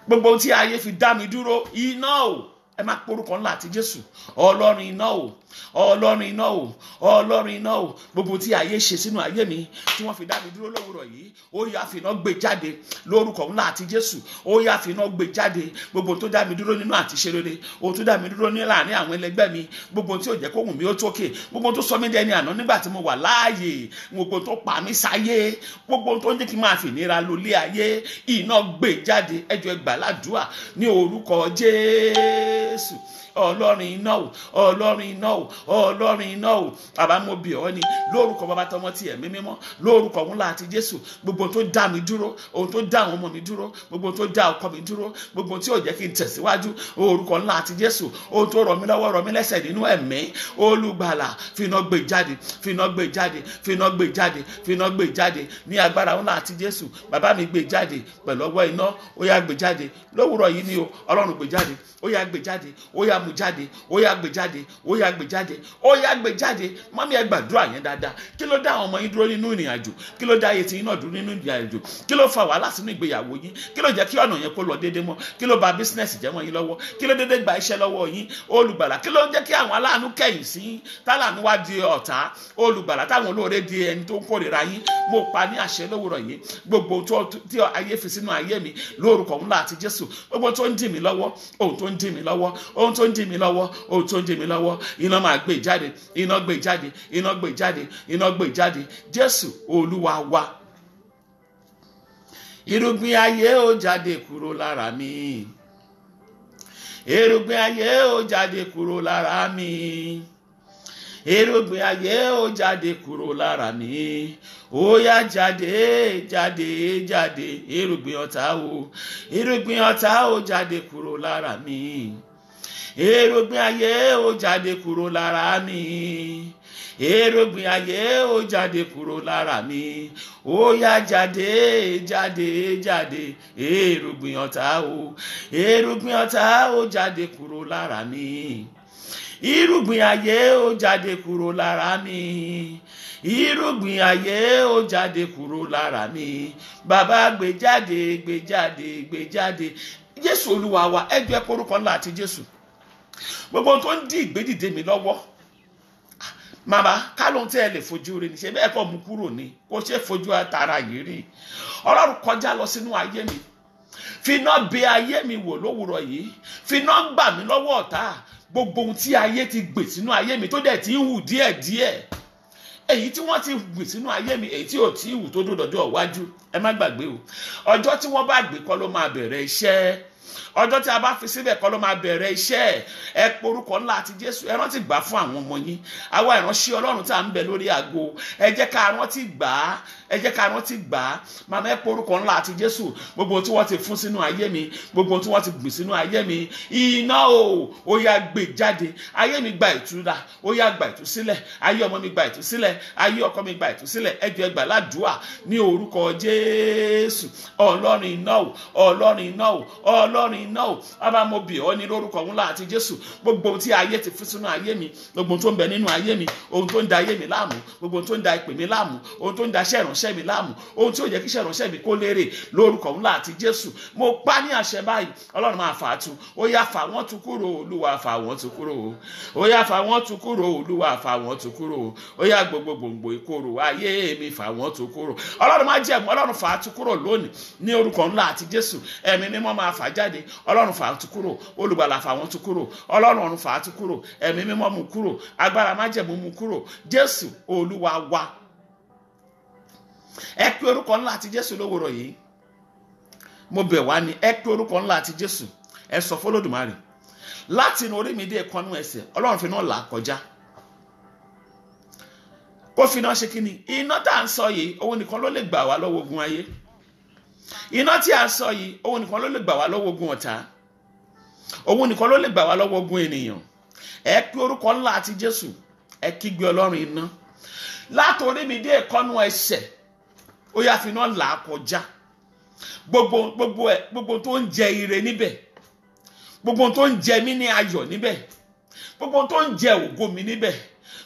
Gbogbo ohun tí ayé fi dá mi dúró, iná o, ẹ máa porúkọ ńlá àti Jésù. Ọlọ́run iná o, Ọlọ́run iná o, Ọlọ́run iná o. Gbogbo tí ayé ṣe sínú ayé mi tí wọ́n fi dá mi dúró lówùrọ̀ yìí, ó yá fi iná gbé jáde lórúkọ ńlá àti Jésù. Ó yá fi iná gbé jáde. Gbogbo tó dá mi dúró nínú àti ṣe rere, ohun tó dá mi dúró ní láàrin àwọn ẹlẹgbẹ́ mi, gbogbo tí ò jẹ́ kó wù mí ó tókè, gbogbo tó sọ mí dẹni àná nígbà tí mo wà láàyè, gbogbo tó pa mí sáyé, gbogbo tó ń jẹ́ kí n máa fi ìnira lólé ayé, iná gbé jáde. Ẹ jọ̀ọ́ ẹ gbà ládùúà ní orúkọ Jésù. Ọlọ́run iná o, Ọlọ́run iná o, Ọlọ́run iná o. Bàbá mo bì ọ́ ni lórúkọ Bàbá tọmọ ti ẹ̀mí mímọ́, lórúkọ ńlá àti Jésù. Gbogbo tó dá mi dúró, ohun tó dá àwọn ọmọ mi dúró, gbogbo tó dá ọkọ mi dúró, gbogbo tí ò jẹ́ kí n tẹ̀síwájú, orúkọ ńlá àti Jésù. Ohun tó rọ̀ mí lọ́wọ́, rọ̀ mí lẹ́sẹ̀ nínú ẹ̀mí, Olùgbàlà fi iná gbé jáde, fi iná gbé jáde, fi iná gbé jáde, fi iná gbé jáde ní agbára ńlá àti Jésù. Bàbá mi gbé jáde pẹ̀lú ọwọ́ iná, ó yá gbé jáde lówùrọ̀ yìí ni o. Ọlọ́run gbé jáde, ó yá gbé jáde, ó yá mú jáde, ó yá gbé jáde, ó yá gbé jáde, ó yá gbé jáde. Mọ́mí ẹ gbàdúrà yẹn dáadáa. Kí ló dá àwọn ọmọ yín dúró nínú ìrìn àjò? Kí ló dá ayé tí yín náà dúró nínú ìrìn àjò? Kí ló fa wàhálà sínú ìgbéyàwó yín? Kí ló jẹ́ kí ọ̀nà yẹn kó lọ déédéé mọ́? Kí ló bà bísínẹ́sì jẹ́ mọ́ yín lọ́wọ́? Kí ló déédéé gba iṣẹ́ lọ́wọ́ yín? Olùgbàlà, kí ló jẹ́ kí àwọn aláàánú kẹ̀yìn sí yín? Táláàánú wá di ọ̀tá. Olùgbàlà, táwọn olóore di ẹni tó ń kórìíra yín. Mo pa ní àṣẹ lówùrọ̀ yìí, gbogbo tí ayé fi sínú ayé mi lórúkọ ńlá àti Jésù. Gbogbo tó ń dì mí lọ́wọ́, ohun tó ń dì mí lọ́wọ́, ohun tó ń dì mí lọ́wọ́, ohun tó ń dì mí lọ́wọ́, iná máa gbé jáde, iná gbé jáde, iná gbé jáde, iná gbé jáde. Jésù Olúwa wa. Irúgbìn ayé ó jáde kúrò lára mi. Irúgbìn ayé ó jáde kúrò lára mi. Irúgbìn ayé ó jáde kúrò lára mi. Ó yá jáde, jáde, jáde. Irúgbìn ọ̀tá o, irúgbìn ọ̀tá ó jáde kúrò lára mi. Irúgbìn ayé ó jáde kúrò lára mi. Irúgbìn ayé ó jáde kúrò lára mi. Ó yá jáde, jáde, jáde. Irúgbìn ọ̀tá o, irúgbìn ọ̀tá ó jáde kúrò lára mi. Irúgbìn ayé ó jáde kúrò lára mi. Irúgbìn ayé ó jáde kúrò lára mi. Bàbá gbé jáde, gbé jáde, gbé jáde. Jésù Olúwa wa, ẹ jọ̀ọ́ ẹ porúkọ ńlá àti Jésù. Gbogbo tó ń dí ìgbédìde mi lọ́wọ́, màmá ká lóhun tí ẹ lè fojú rí ni, ṣe bẹ́ẹ̀ kọ́ mú kúrò ní, kó ṣe fojú àtàrà yìí rí. Ọlọ́run kọjá lọ sínú ayé mi, finá bẹ ayé mi wò lówùrọ̀ yìí, finá gbà mí lọ́wọ́ ọ̀tá. Gbogbo ohun tí ayé ti gbè sínú ayé mi tó dẹ̀ ti ń hù díẹ̀díẹ̀, èyí tí wọ́n ti gbìn sínú ayé mi, èyí tí ò tí wù tó dòdòdó ọ̀wájú, ẹ má gbàgbé o, ọjọ́ tí wọ́n bá gbé kọ́ ló máa bẹ̀rẹ̀ iṣẹ́, ọjọ́ tí a bá fi síbẹ̀ kọ́ ló máa bẹ̀rẹ̀ iṣẹ́. Ẹ porúkọ ńlá àti Jésù, ẹ rántí gbà fún àwọn ọmọ yín, àwa ìránṣẹ́ Ọlọ́run tá à ń bẹ lórí àgọ́, ẹ jẹ́ ká rántí gbà á, ẹ jẹ́ ká rántí gbà á. Màmá ẹ porúkọ ńlá àti Jésù, gbogbo tí wọ́n ti fún sínú ayé mi, gbogbo tí wọ́n ti gbìn sínú ayé mi, iná o, ó yá gbé jáde. Ayé mi gba ìtura, ó yá gba ìtúsílẹ̀, ayé ọmọ mi gba ìtúsílẹ̀, ayé ọkọ mi gba ìtúsílẹ̀. Ẹ jọ̀ọ́ ẹ gbà ládùúà ní orúkọ Jésù. Ọlọ́run iná o, Ọlọ́run iná o, Ọlọ́run iná o, bàbá mo bì ọ́ ní lórúkọ ńlá àti Jésù. Gbogbo tí ayé ti fún sínú ayé mi, gbogbo tó ń bẹ nínú ayé mi, ohun tó ń da ayé mi láàmú, gbogbo tó ń da ìpè mi láàmú, ohun tó ń da iṣẹ́ ìránṣẹ́ mi láàmú, ohun tí ó yẹ kí iṣẹ́ ìránṣẹ́ mi kó lérè, lórúkọ ńlá àti Jésù. Mo pa ní àṣẹ báyìí, Ọlọ́run máa fà á tu, ó yá fà wọ́n tu kúrò, Olúwa fà wọ́n tu kúrò, ó yá fà wọ́n tu kúrò, Olúwa fà wọ́n tu kúrò, ó yá gbogbo gbòǹgbò ìkorò ayé mi fà wọ́n tu kúrò. Ọlọ́run máa jẹ́ mọ́, Ọlọ́run fà á tu kúrò lónìí ní orúkọ ńlá àti Jésù. Ẹ̀mí mímọ́ máa fà jáde, Ọlọ́run fà á tu kúrò, olùgbàlà fà wọ́n tu kúrò, Ọlọ́run ọ̀run fà á tu kúrò, ẹ̀mí mímọ́ mú kúrò, agbára májẹ̀mú mú kúrò. Jésù Olúwa wa. Ẹ pe orúkọ ńlá àti Jésù lówùrọ̀ yìí, mo bẹ̀ wá ní ẹ pe orúkọ ńlá àti Jésù. Ẹ sọ fún Olódùmarè láti inú orí mi dé ìkọnú ẹsẹ̀, Ọlọ́run fi náà là kọjá, kó fi náà ṣe kíni. Iná tá à ń sọ yìí, òun nìkan ló lè gbà wá lọ́wọ́ ogun ayé. Iná tí à ń sọ yìí, òun nìkan ló lè gbà wá lọ́wọ́ ogun ọ̀tá, òun nìkan ló lè gbà wá lọ́wọ́ ogun ènìyàn. Ẹ pe orúkọ ńlá àti Jésù, ẹ kígbe Ọlọ́run iná látorí mi dé ìkọnú ẹsẹ̀, ó yá fi náà là kọjá. Gbogbo tó ń jẹ ire níbẹ̀, gbogbo tó ń jẹ mí ní ayọ̀ níbẹ̀, gbogbo tó ń jẹ ògo mi níbẹ̀,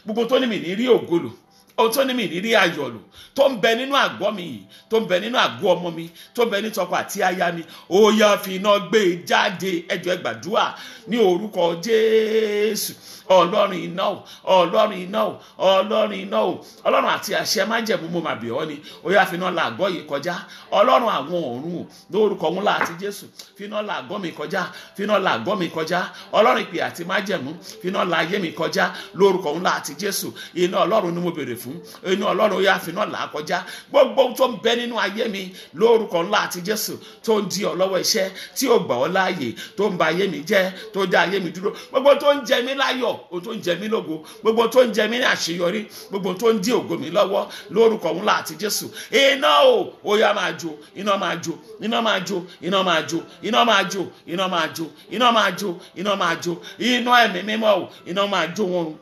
gbogbo tó ní mi ní rí ògo lò, ohun tó ní mi ní rí ayọ̀ lò, tó ń bẹ nínú àgọ́ mi yìí, tó ń bẹ nínú àgọ́ ọmọ mi, tó ń bẹ ní tọkọ àti aya mi, ó yá fi iná gbé jáde. Ẹ jọ̀ọ́ ẹ gbàdúrà ní orúkọ Jésù. Ọlọ́run iná o, Ọlọ́run iná o, Ọlọ́run iná o, Ọlọ́run àti àṣẹ májẹ̀mú mo mà bẹ̀ ọ́ ni, ó yá fi iná la àgọ́ yìí kọjá. Ọlọ́run àwọn ọ̀run o, lórúkọ ńlá àti Jésù, fi iná la àgọ́ mi kọjá, fi iná la àgọ́ mi kọjá. Ọlọ́run ìpè àti májẹ̀mú, fi iná la ayé mi kọjá, lórúkọ ńlá àti Jésù. Iná Ọlọ́run ni mo béèrè fún, iná Ọlọ́run ó yá fi iná la kọjá. Gbogbo tó ń bẹ nínú ayé mi, lórúkọ ńlá àti Jésù, tó ń di ọ lọ́wọ́ iṣẹ́, tí ó gbà ọ́ láàyè, tó ń ba ayé mi jẹ́, tó dá ayé mi dúró, gbogbo tó ń jẹ mí láyọ̀, o tó ń jẹ mí lógo, gbogbo tó ń jẹ mí ní àṣeyọrí, gbogbo tó ń dí ògo mi lọ́wọ́, lórúkọ ńlá àti Jésù. Iná o, ó yá máa jó, iná máa jó, iná máa jó, iná máa jó, iná máa jó, iná máa jó, iná máa jó, iná máa jó, iná ẹ̀mí mímọ́ o, iná máa jó wọn.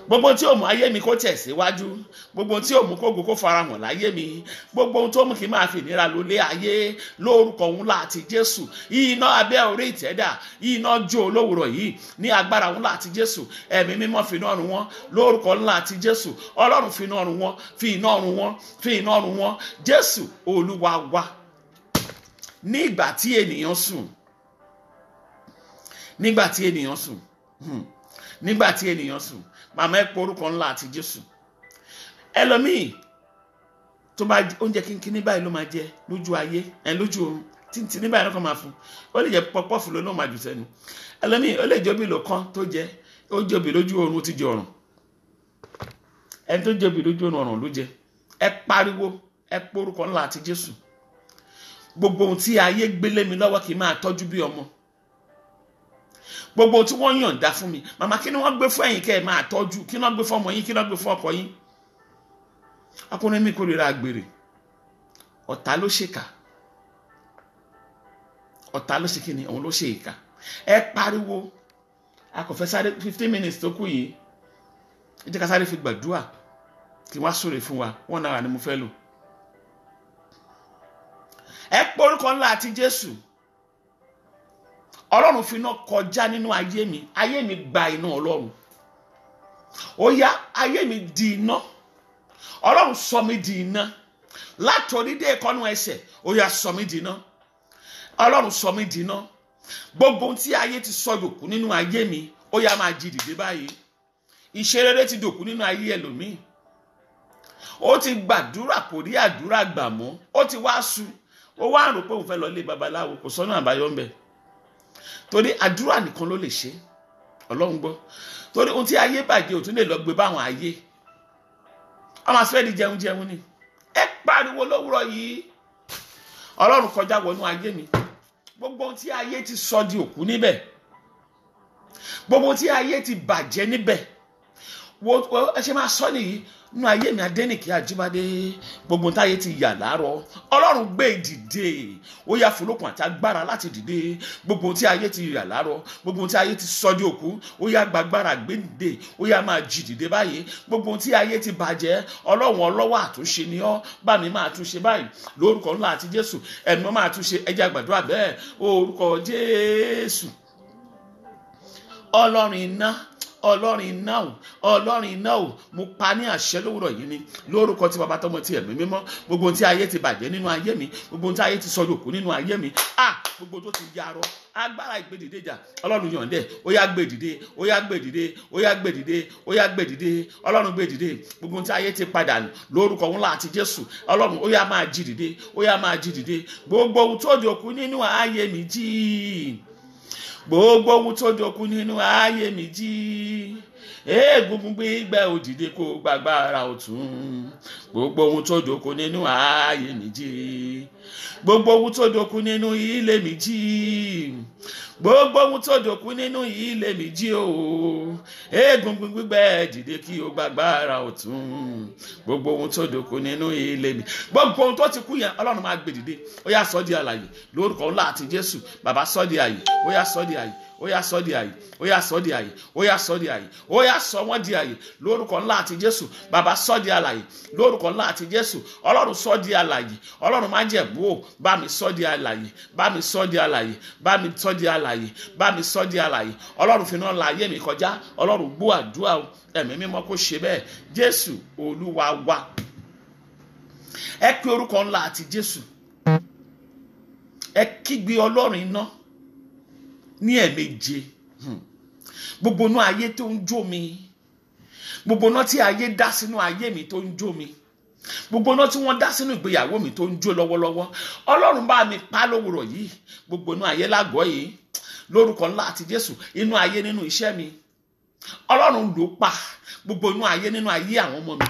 Gbogbo tí ó mú ayé mi kó tẹ̀síwájú, gbogbo tí ó mú kógo kó farahàn láyé mi, gbogbo tó mú kí n máa fi ìnira lólé ayé, lórúkọ ńlá àti Jésù. Iná abẹ́ orí ìtẹ́dà, iná jó lówùrọ̀ yìí ní agbára ńlá àti Jésù. Ẹ̀mí mímọ́ fi iná run wọ́n, lórúkọ ńlá àti Jésù. Ọlọ́run fi iná run wọ́n, fi iná run wọ́n, fi iná run wọ́n. Jésù Olúwa wa. Ní ìgbà tí ènìyàn sùn, nígbà tí ènìyàn sùn, nígbà tí ènìyàn sùn, màmá ẹ pọ orúkọ ńlá àti Jésù. Ẹlòmíì tó bá oúnjẹ kínkínní báyìí ló máa jẹ lójú ayé, lójú oorun, tíntìní báyìí ló kàn máa fún. Ó lè jẹ pọpọ́fù ló náà máa jù sẹ́nu. Ẹlòmíì ó lè jẹ obì ló kán tó jẹ, ó jẹ obì lójú oorun, ó ti jẹ ọ̀ràn. Ẹni tó jẹ obì lójú oorun ọ̀ràn ló jẹ. Ẹ pariwo, ẹ pọ orúkọ ńlá àti Jésù. Gbogbo ohun tí ayé gbélé mi lọ́wọ́ kì í máa tọ́jú bí ọmọ, gbogbo tí wọ́n yọ̀ǹda fún mi, màmá kí ni wọ́n gbé fún ẹ̀yin kẹ́ ẹ máa tọ́jú, kí ni wọ́n gbé fún ọmọ yín, kí ni wọ́n gbé fún ọkọ yín. Ọkùnrin mi kórìíra àgbèrè, ọ̀tá ló ṣèkà, ọ̀tá ló ṣe kíni, òun ló ṣe ìkà. Ẹ pariwo, a kò fẹ́ sáré 15 minutes tó kù yìí, ẹ jẹ́ ká sáré fi gbàdúrà kí wọ́n súre fún wa, 1 hour ni mo fẹ́ lò. Ẹ pọ orúkọ ńlá àti Jésù. Ọlọ́run fi iná kọjá nínú ayé mi gba iná Ọlọ́run. Ó yá ayé mi di iná, Ọlọ́run sọ mí di iná, látòrí dé ìkọnú ẹsẹ̀, ó yá sọ mí di iná, Ọlọ́run sọ mí di iná. Gbogbo tí ayé ti sọ dòkú nínú ayé mi, ó yá máa jí dìde báyìí. Ìṣerere ti dòkú nínú ayé ẹlòmíì, ó ti gbàdúrà kò rí àdúrà gbà mọ́, ó ti wá sú, ó wá rò pé òun fẹ́ lọ lé babaláwo, kò sọ́nà àbáyọ ń bẹ. Torí àdúrà nìkan ló lè ṣe, Ọlọ́run gbọ́. torí ohun tí ayé bàjẹ́ ò tún lè lọ gbé báwọn ayé. Ọmọ àsìfẹ́ni jẹun ni. Ẹ pariwo lówùrọ̀ yìí. Ọlọ́run kọjá wọnú ayé mi. Gbogbo ohun tí ayé ti sọ di òkú níbẹ̀. Gbogbo ohun tí ayé ti bàjẹ́ níbẹ̀. Wo ẹ ṣe máa sọ nìyí nínú ayé mi Adénìké Ajíbádé. Gbogbo ohun tí ayé ti yà láàárọ̀. Ọlọ́run gbé ìdìde. Ó yá fúlókùn àti agbára láti dìde. Gbogbo ohun tí ayé ti yà láàárọ̀. Gbogbo ohun tí ayé ti sọ di òkú. Ó yá gbàgbára gbé dìde. Ó yá máa jí dìde báyìí. Gbogbo ohun tí ayé ti bàjẹ́. Ọlọ́run ọlọ́wọ́ àtúnṣe ni ọ́. Bá mi máa túnṣe báyìí. Lórúkọ ńlá àti Jésù. Ẹ̀mí máa túnṣe. Ẹ jẹ́ á gbàdúrà bẹ́ẹ̀. Orúkọ Jésù. Ọlọ́run iná. Ọlọ́run iná o, Ọlọ́run iná o, mo pa ní àṣẹ lówùrọ̀ yìí ni lórúkọ tí Baba tọmọ tí Ẹ̀mí mímọ́. Gbogbo ohun tí ayé ti bàjẹ́ nínú ayé mi, gbogbo ohun tí ayé ti sọ dòkú nínú ayé mi, gbogbo tó ti yarọ agbára ìgbèdìde jà Ọlọ́run yọ̀ǹdẹ̀. Ó yá gbèdìde, ó yá gbèdìde, ó yá gbèdìde, ó yá gbèdìde, Ọlọ́run gbèdìde. Gbogbo ohun tí ayé ti padà lórúkọ ńlá àti Jésù, Ọlọ́run ó yá máa jí dìde, ó yá máa jí dìde. Gbogbo ohun tó dòkú nínú ayé mi jí. Gbogbo ohun tó dòkú nínú ayé mi jí. Egungun gbígbẹ òdìdé kó gbàgbára ọ̀tún. Gbogbo ohun tó dòkú nínú ayé mi jí. Gbogbo ohun tó dòkú nínú ilé mi jí. Gbogbo ohun tó dòkú nínú ilé mi jí o. Egungun gbígbẹ dìde kí o gbàgbára ọ̀tún. Gbogbo ohun tó dòkú nínú ilé mi. Gbogbo ohun tó ti kú yẹn Ọlọ́run máa gbé dìde. Ó yá sọ di alààyè lórúkọ ńlá àti Jésù. Bàbá sọ di ààyè. Ó yá sọ di ààyè. Ó yá sọ di ààyè. Ó yá sọ di ààyè. Ó yá sọ di ààyè. Ó yá sọ wọ́n di ààyè lórúkọ ńlá àti Jésù. Bàbá sọ di alààyè lórúkọ ńlá àti Jésù. Ọlọ́run sọ di alààyè. Ọlọ́run má jẹ̀bú o. Bá mi sọ di alààyè. Bá mi sọ di alààyè. Bá mi sọ di alààyè. Bá mi sọ di alààyè. Ọlọ́run fi iná la ayé mi kọjá. Ọlọ́run gbọ́ àdúrà o. Ẹ̀mí mímọ́ kó ṣe bẹ́ẹ̀. Jésù Olúwa wa. Ẹ pe orúkọ ńlá àti Jésù. Ẹ kígbe Ọlọ́run iná ní ẹ̀ẹ̀méje. Gbogbo inú ayé tó ń jó mi. Gbogbo iná tí ayé dá sínú ayé mi tó ń jó mi. Gbogbo iná tí wọ́n dá sínú ìgbéyàwó mi tó ń jó lọ́wọ́lọ́wọ́. Ọlọ́run bá mi pa lówùrọ̀ yìí. Gbogbo inú ayé lágọ̀ọ́ yìí. Lórúkọ ńlá àti Jésù. Inú ayé nínú iṣẹ́ mi. Ọlọ́run ló pa. Gbogbo inú ayé nínú ayé àwọn ọmọ mi.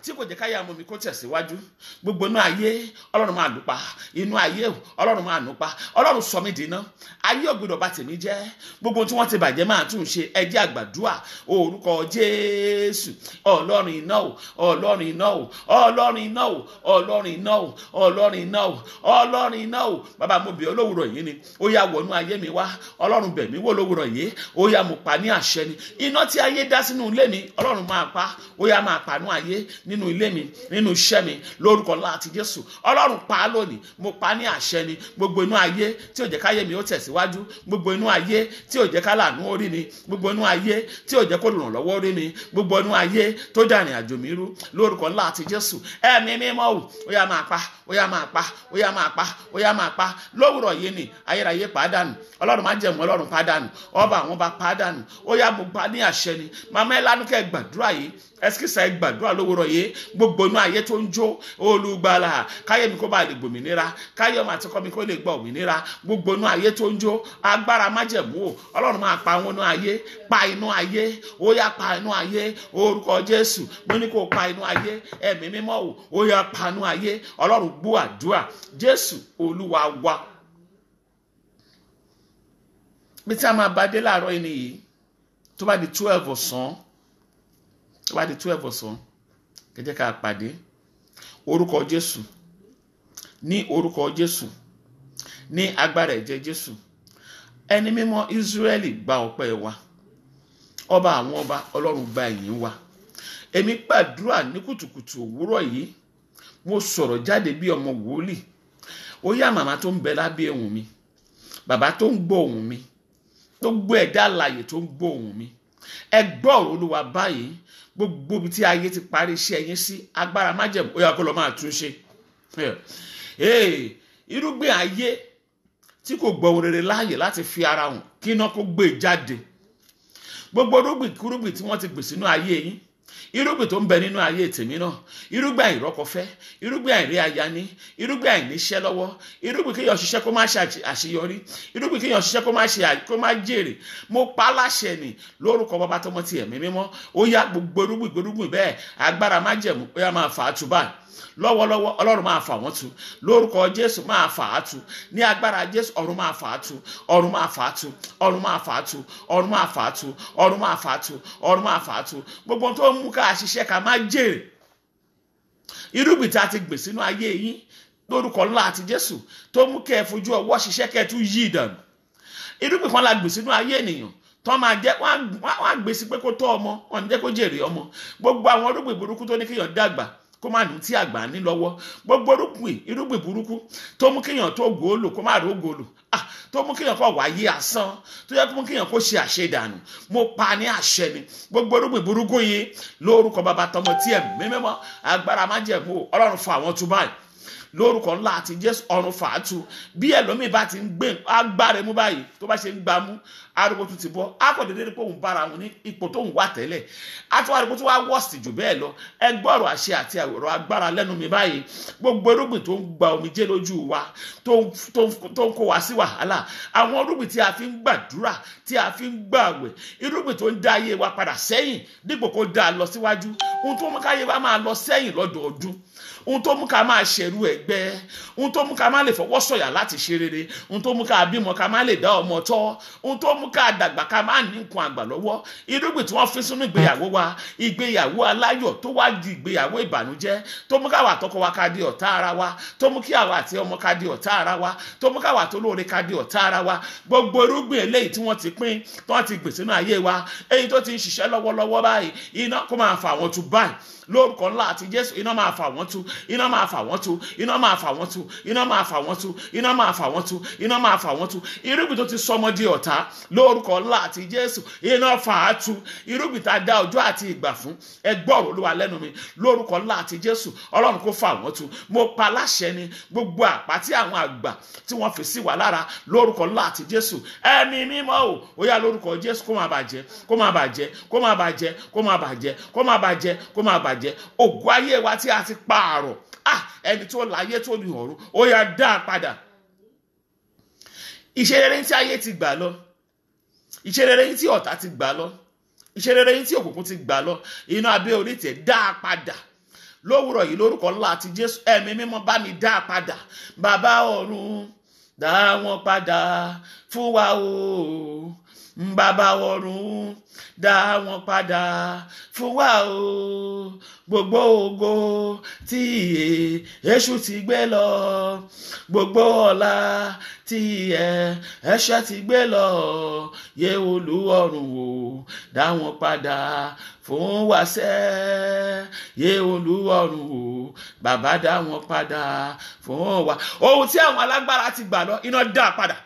Tí kò jẹ́ káyà ọmọ mi kó tẹ̀síwájú. Gbogbo inú ayé Ọlọ́run máa lù pa. Inú ayé Ọlọ́run máa lù pa. Ọlọ́run sọ mí dìná. Ayé ò gbọdọ̀ bà tèmi jẹ́. Gbogbo tí wọ́n ti bàjẹ́ máa tún ṣe. Ẹ jẹ́ àgbàdúà orúkọ Jésù. Ọlọ́run iná o, Ọlọ́run iná o, Ọlọ́run iná o, Ọlọ́run iná o, Ọlọ́run iná o, Ọlọ́run iná o. Bàbá mo bẹ̀ ọ́ lówùrọ̀ yìí ni. Ó yá wọnú ayé mi wá. Ọlọ́run bẹ̀ mí wò lówùrọ̀ yìí. Ó yá mo pa ní àṣẹ ni. Iná tí ayé dá sínú ilé mi, Ọlọ́run máa pa. Ó yá máa pa nú ayé nínú ilé mi, nínú iṣẹ́ mi, lórúkọ ńlá àti Jésù. Ọlọ́run pa á lónìí. Mo pa ní àṣẹ ni. Gbogbo inú ayé tí ò jẹ́ káyé mi ó tẹ̀síwájú. Gbogbo inú ayé tí ò jẹ́ ká láàánú orí mi. Gbogbo inú ayé tí ò jẹ́ kó lùrànlọ́wọ́ orí mi. Gbogbo inú ayé tó dá ìrìn àjò mi rú. Lórúkọ ńlá àti Jésù. Ẹ̀mí mímọ́ o. Ó yá máa pa. Ó yá máa pa. Ó yá máa pa. Ó yá máa pa. Lówùrọ̀ yìí ni ayérayé pàdánù. Ọlọ́run má jẹ̀mú Ọlọ́run pàdánù. Ọba àwọn ọba pàdánù. Ó yá mo pa ní àṣẹ ni. Màmá ẹ lánú kẹ́ gbàdúrà yìí. Ẹsikísà ẹ gbàdúrà lówùrọ̀ yìí. Gbogbo inú ayé tó ń jó Olùgbàlà. Káyé mi kó bá lè gbòmìnira. Káyé ọmọ àti ọkọ mi kó lè gbọ́ òmìnira. Gbogbo inú ayé tó ń jó agbára májẹ̀mú o. Ọlọ́run máa pa wọn inú ayé. Pa inú ayé. Ó yá pa inú ayé. Orúkọ Jésù. Mo ní kó pa inú ayé. Ẹ̀mí mímọ́ o. Ó yá pa inú ayé. Ọlọ́run gbọ́ àdúrà. Jésù Olúwa wa. Bí tí a máa bá dé láàárọ̀ yìí nìyí. Tó bá di 12 ọ̀sán. Tó bá di 12 ọ̀sán. Kẹ́ jẹ́ ká pàdé. Orúkọ Jésù. Ní orúkọ Jésù. Ní agbára ẹ̀jẹ̀ Jésù. Ẹni mímọ́ Ísírẹ́lì gba ọpẹ́ wa. Ọba àwọn ọba Ọlọ́run gba ìyìn wa. Èmi gbàdúrà ní kùtùkùtù òwúrọ̀ yìí. Mo sọ̀rọ̀ jáde bí ọmọ wòlíì. Ó yá màmá tó ń bẹ lábẹ́ ohùn mi. Bàbá tó ń gbọ́ ohùn mi. Tó gbọ́ ẹ̀dá alààyè tó ń gbọ́ ohùn mi. Ẹ gbọ́ ọ̀rọ̀ Olúwa báyìí. Gbogbo ibi tí ayé ti parí iṣẹ́ yín sí agbára májẹ̀mú ó yá kó lọ máa tún ṣe. Irúgbìn ayé tí kò gbọ́ ohun rere láàyè láti fi ara hàn kí iná kó gbé jáde. Gbogbo irúgbìn kúrúgbìn tí wọ́n ti gbìn sínú ayé yín irúgbìn tó ń bẹ nínú ayé tèmi náà, irúgbìn àìrọ́kọfẹ́, irúgbìn àìrí aya ní, irúgbìn àìníṣẹ́ lọ́wọ́, irúgbìn kéèyàn ṣiṣẹ́ kó má ṣe àṣeyọrí, irúgbìn kéèyàn ṣiṣẹ́ kó má jèrè. Mo pa láṣẹ ni lórúkọ Baba tọmọ ti ẹ̀mí mímọ́. Ó yá gbogbo irúgbìn bẹ́ẹ̀, agbára májẹ̀mú ó yá máa fà á tú báyìí. Lọ́wọ́lọ́wọ́ Ọlọ́run máa fà wọ́n tú lórúkọ Jésù, máa fà á tú ní agbára Jésù. Ọ̀run máa fà á tú, ọ̀run máa fà á tú, ọ̀run máa fà á tú, ọ̀run máa fà á tú, ọ̀run máa fà á tú, ọ̀run máa fà á tú. Gbogbo tó ń mú ká ṣiṣẹ́ ká má jèrè, irúgbìn tá a ti gbè sínú ayé yín lórúkọ ńlá àti Jésù, tó mú kẹ́ ẹ fojú ọwọ́ ṣiṣẹ́ kẹ́ ẹ tún yí ìdànù. Irúgbìn kan la gbè sínú ayé ènìyàn tó máa jẹ́ wọ́n á gbé sí pé kó tọ́ ọmọ, wọ́n ní jẹ́ kó jèrè ọmọ. Gbogbo àwọn irúgbìn burúkú tó ní kéèyàn dàgbà kó má ní tí àgbà ní lọ́wọ́, gbogbo irúgbìn burúkú tó mú kéèyàn tó gòólò kó má rógòólò, tó mú kéèyàn kó wáyé asán, tó yẹ kó mú kéèyàn kó ṣe àṣedànù, mo pa ní àṣẹ ni. Gbogbo irúgbìn burúkú yìí lórúkọ Baba tọmọ tí ẹ̀mí mímọ́, agbára májẹ̀mú Ọlọ́run fà wọ́n tú báyìí lórúkọ ńlá àti Jésù. Ọ̀run fà á tú. Bí ẹlòmíì bá ti ń gbé agbára mú báyìí, tó bá ṣe ń gbá mú, arúgbó tún ti bọ́, á kò dédé pé òun bára wọn ní ipò tóun wà tẹ́lẹ̀, á tún arúgbó tó wá wọ́ọ̀sì jù bẹ́ẹ̀ lọ. Ẹ gbọ́ ọ̀rọ̀ àṣẹ àti ọ̀rọ̀ agbára lẹ́nu mi báyìí. Gbogbo irúgbìn tó ń gba omijé lójú wa, tó ń kó wa sí wàhálà, àwọn irúgbìn tí a fi ń gbàdúrà, tí a fi ń gbààwẹ̀, irúgbìn tó ń dá ayé wa padà sẹ́yìn dípò kó dá a lọ síwájú, ohun tó mú káyé wa máa lọ sẹ́yìn lọ́dọọdún, ohun tó mú ká máa ṣẹ̀rù ẹ̀gbẹ́, ohun tó mú ká má lè fọwọ́ sọ̀yà láti ṣe rere, ohun tó mú ká bímọ ká má lè dá ọmọ tọ́, ohun tó mú ká dàgbà ká má ní nǹkan àgbà lọ́wọ́. Irúgbìn tí wọ́n fi sínú ìgbéyàwó wa, ìgbéyàwó aláyọ̀ tó wá di ìgbéyàwó ìbànújẹ́, tó mú káwa àtọkọ wa ká di ọ̀tá ara wa, tó mú kí àwa àti ọmọ ká di ọ̀tá ara wa, tó mú káwa tó lóore ká di ọ̀tá ara wa. Gbogbo irúgbìn eléyìí tí wọ́n ti pín, tí wọ́n ti gbè sínú ayé wa, èyí tó ti ń ṣiṣẹ́ lọ́wọ́lọ́wọ́ báyìí, iná kó máa fà wọ́n tú báyìí lórúkọ ńlá àti Jésù. Iná máa fà wọ́n tú, iná máa fà wọ́n tú, iná máa fà wọ́n tú, iná máa fà wọ́n tú, iná máa fà wọ́n tú, iná máa fà wọ́n tú. Irúgbìn tó ti sọmọ di ọ̀tá lórúkọ ńlá àti Jésù, iná fà á tú. Irúgbìn tá a dá ọjọ́ àti ìgbà fún, ẹ gbọ́rọ̀ Olúwa lẹ́nu mi lórúkọ ńlá àti Jésù. Ọlọ́run kó fà wọ́n tú. Mo pa láṣẹ ni gbogbo àpá tí àwọn àgbà tí wọ́n fi sí wa lára lórúkọ ńlá àti Jésù. Ẹ̀mí mímọ́ o, ó yá lórúkọ Jésù kó máa bàjẹ́, kó máa bàjẹ́, kó máa bàjẹ́, kó máa bàjẹ́, kó máa bàjẹ́, kó máa bàjẹ́. Ògo ayé wa tí a ti pààrọ̀, ẹni tó láyé tó ní ọ̀run, ó yá dá a padà. Iṣẹ́ rere tí ayé ti gbà lọ, iṣẹ́ rere tí ọ̀tá ti gbà lọ, iṣẹ́ rere tí òkùnkùn ti gbà lọ, iná abẹ́ orí tẹ̀ dá a padà lówùrọ̀ yìí lórúkọ ńlá àti Jésù. Ẹ̀mí mímọ́ bá mi dá a padà. Bàbá ọ̀run dá wọn padà fún wa o, bàbá ọ̀run dá wọn padà fún wa o. Gbogbo ògo tí èṣù ti gbé lọ, gbogbo ọlá tí ẹ̀ṣẹ̀ ti gbé lọ, yẹ Olúọ̀run o dá wọn padà fún wa sẹ́, yẹ Olúọ̀run o bàbá dá wọn padà fún wa. Ohun tí àwọn alágbára ti gbà lọ, iná dá padà.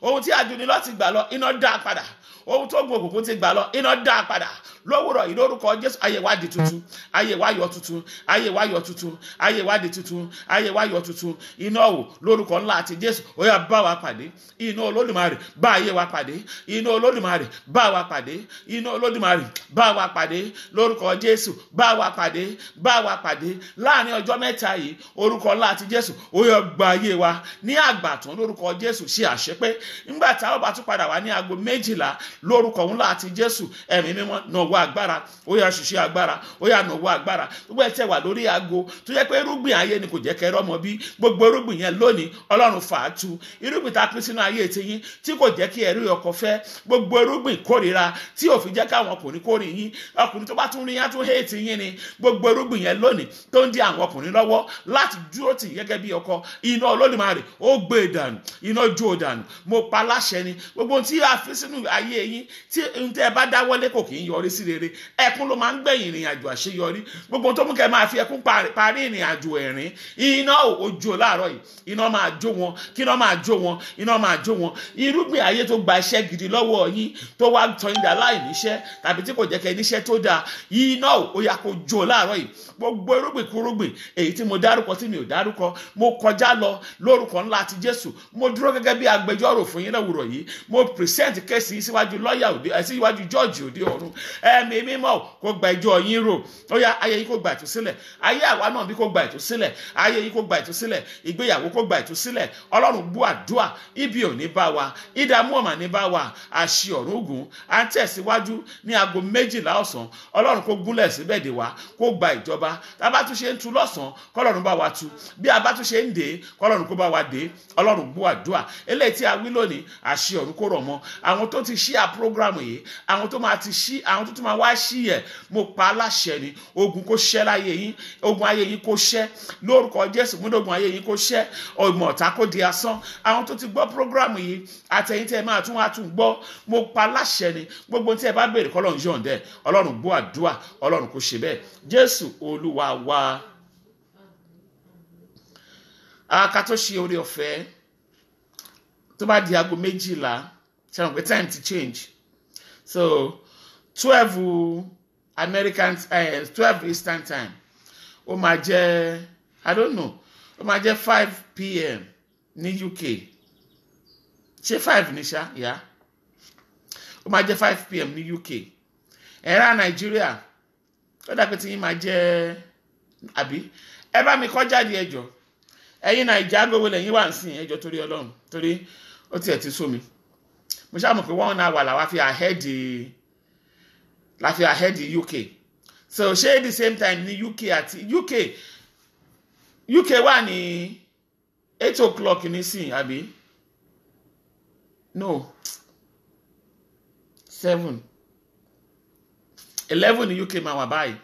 Ohun tí àjùnilọ́ ti gbà lọ, iná dá padà. Ohun tó gbogbo òkùnkùn ti gbà lọ, iná dá padà lówùrọ̀ yìí lórúkọ Jésù. Ayé wa di tuntun, ayé wa yọ tuntun, ayé wa yọ tuntun, ayé wa di tuntun, ayé wa yọ tuntun. Iná o lórúkọ ńlá àti Jésù, ó yá bá wa pàdé. Iná Olódùmarè bá ayé wa pàdé. Iná Olódùmarè bá wa pàdé. Iná Olódùmarè bá wa pàdé lórúkọ Jésù. Bá wa pàdé, bá wa pàdé láàrin ọjọ́ mẹ́ta yìí orúkọ ńlá àti Jésù. Ó yá gba ayé wa ní àgbàtàn lórúkọ Jésù. Ṣe àṣepé nígbà tá a bá tún padà wá ní aago 12 lórúkọ ńlá àti Jésù. Ẹ̀mí mímọ́ nàwó agbára, ó yá ṣiṣẹ́ agbára, ó yá nàwó agbára. Gbogbo ẹ̀tẹ̀ wà lórí aago tó yẹ pé irúgbìn ayé ni kò jẹ́ kẹ́ rọ́mọ bí, gbogbo irúgbìn yẹn lónìí Ọlọ́run fà á tú. Irúgbìn tá a pín sínú ayé tiyín tí kò jẹ́ kí ẹ rí ọkọ fẹ́, gbogbo irúgbìn kórìíra tí ò fi jẹ́ káwọn ọkùnrin kórìí yín, ọkùnrin tó bá tún rí yín á tún hate yín ni. Gbogbo irúgbìn yẹn lónìí tó ń di àwọn ọkùnrin lọ́wọ́ láti dúró tì gẹ́gẹ́ bí ọkọ, iná Olódùmarè ó gbé dànù, iná jó dànù. Mo pa láṣẹ ni gbogbo tí a fi sínú ayé yín tí ẹ bá dáwọ́lé kò kì í yọrí sí rere. Ẹkún ló máa ń gbẹ̀yìn ìrìn àjò àṣeyọrí. Gbogbo tó mú kẹ́ máa fi ẹkún parí ìrìn àjò ẹ̀rín, iná ò jó láàárọ̀ yìí. Iná máa jó wọn, kí iná máa jó wọn, iná máa jó wọn. Irúgbìn ayé tó gba iṣẹ́ gidi lọ́wọ́ yín, tó wá tọ́ yín dà láì níṣẹ́ tàbí tí kò jẹ́ kẹ́ níṣẹ́ tó dáa, iná ó yá kó jó láàárọ̀ yìí. Gbogbo irúgbìn kúrúgbìn èyí tí mo dárúkọ tí mi ò dárúkọ, mo kọjá lọ lórúkọ ńlá ti Jésù. Mo dúró gẹ́gẹ́ bí agbẹjọ́rò fún yín lówùrọ̀ yìí mo present case yín síwájú lọ́ọ̀yà òde síwájú jọ́ọ̀jì òde ọ̀run ẹ̀mí mímọ́ kó gba ẹjọ́ yín rò ó yá ayé yín kó gba ìtúsílẹ̀ ayé àwa náà bí kó gba ìtúsílẹ̀ ayé yín kó gba ìtúsílẹ̀ ìgbéyàwó kó gba ìtúsílẹ̀ ọlọ́run gbọ́ àdúrà ibi ò ní bá wa ìdààmú ọ̀mà ní bá wa àṣì ọ̀run ògùn à ń tẹ̀síwájú ní aago 12 ọ̀sán ọlọ́run kó gúnlẹ̀ síbẹ̀ dé wa kó gba ìjọba tá a bá tún ṣe ń tu lọ́sàn-án kọ́lọ́run bá wa tu bí a bá tún ṣe ń dé kọ́lọ́run kó bá wa dé ọlọ́run gbọ́ àdúrà eléyìí tí a wí lónìí àṣì ọ̀run kó rọ̀ mọ́ àwọn tó ti ṣí à program yìí àwọn tó máa ti ṣí àwọn tó tún máa wá ṣí yẹ mo pa aláṣẹ ni ogun kó ṣẹ́ láyé yín ogun ayé yín kó ṣẹ́ lórúkọ Jésù múdògùn ayé yín kó ṣẹ́ ọmọ ọ̀tá kó di asán àwọn tó ti gbọ́ program yìí àtẹ̀yìn tẹ́ máa tún wá tún gbọ́ mo pa aláṣẹ ni gbogbo tí ẹ bá béèrè kọ́lọ́run yọ̀ǹdẹ̀ ọlọ́run gbọ́ àdúrà ọlọ́run kó ṣe bẹ́ẹ̀ Jésù olúwa wa. Ká tó ṣe oore ọ̀fẹ́ tó bá di aago 12 ṣe mọ̀ pé time to change so 12 American 12 Eastern time ó máa jẹ́ I don't know ó máa jẹ́ 5 p.m. ní UK ṣé 5 ní ṣá yá ó máa jẹ́ 5 p.m. ní UK ẹ̀rá Nàìjíríà ó dàbí tí yín máa jẹ́ àbí ẹ bá mi kọ́ jáde ẹjọ́ ẹ̀yin Nàìjíríà gbogbo lẹ́yìn wà ń sìn ẹjọ́ torí Ọlọ́run torí ó tiẹ̀ ti sú mi mo ṣáà mọ̀ pé 1 hour làwa fi ahead UK so ṣé the same time ní UK àti UK wà ní 8 o'clock nísìn àbí no 7 11 ní UK máa wà báyìí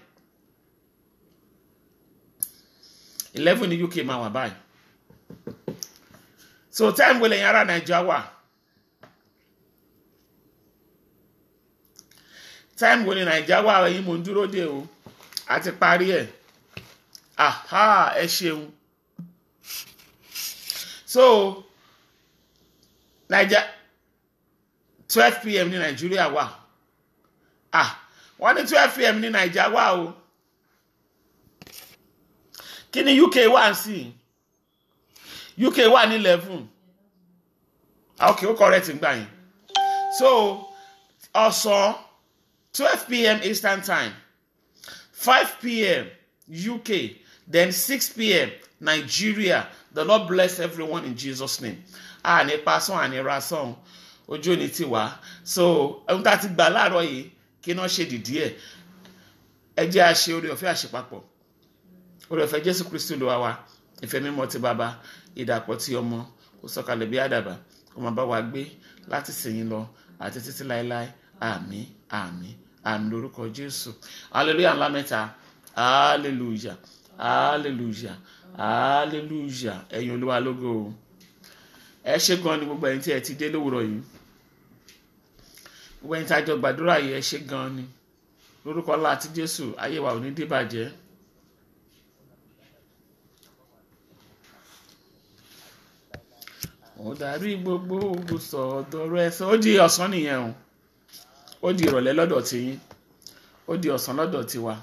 11 ní UK máa wà báyìí so time wo lẹ́yìn ará Nàìjíríà wà time wo ni Nàìjíríà wà ẹ̀yin mo ń dúró dè o àti parí ẹ̀ aha ẹ ṣeun so Nàìjíríà 12 p.m. ní Nàìjíríà wà wọ́n ní 12 p.m. ní Nàìjíríà wà o kí ni UK wà sí UK wà ní 11 okay ó correct ngbà yẹn so ọ̀sán 12 p.m. Eastern time 5 p.m. UK then 6 p.m. Nigeria. The Lord bless everyone in Jesus' name. Ní pasán ní rasán ojú ni ti wá so ohun tá ti gbà láàárọ̀ yìí kí náà ṣe dìdí ẹ̀ ẹ jẹ́ a ṣe oore ọ̀fẹ́ àṣepapọ̀ oore ọ̀fẹ́ Jésù Kristi Olúwa wa ìfẹ́ mímọ́ ti bàbá ìdàpọ̀ ti ọmọ kó sọ̀kalẹ̀ bí àdàbà kó máa bá wa gbé láti sìn lọ àti títí láéláé àmín àmín àmín lórúkọ Jésù hallelujah ńlá mẹ́ta hallelujah hallelujah hallelujah ẹ̀yin Olúwa lógo ẹ ṣé gan ni gbogbo ẹ̀yin tí ẹ ti dé lówùrọ̀ yìí gbogbo ẹ̀yin tí a jọ gbàdúrà yìí ẹ ṣé gan ni lórúkọ ńlá ti Jésù ayé wa ò ní dìbàjẹ́. Ó darí gbogbo ogun sọ́dọ̀ rẹ̀ ó di ọ̀sán nìyẹn o ó di ìrọ̀lẹ́ lọ́dọ̀ tiyín ó di ọ̀sán lọ́dọ̀ tiwa.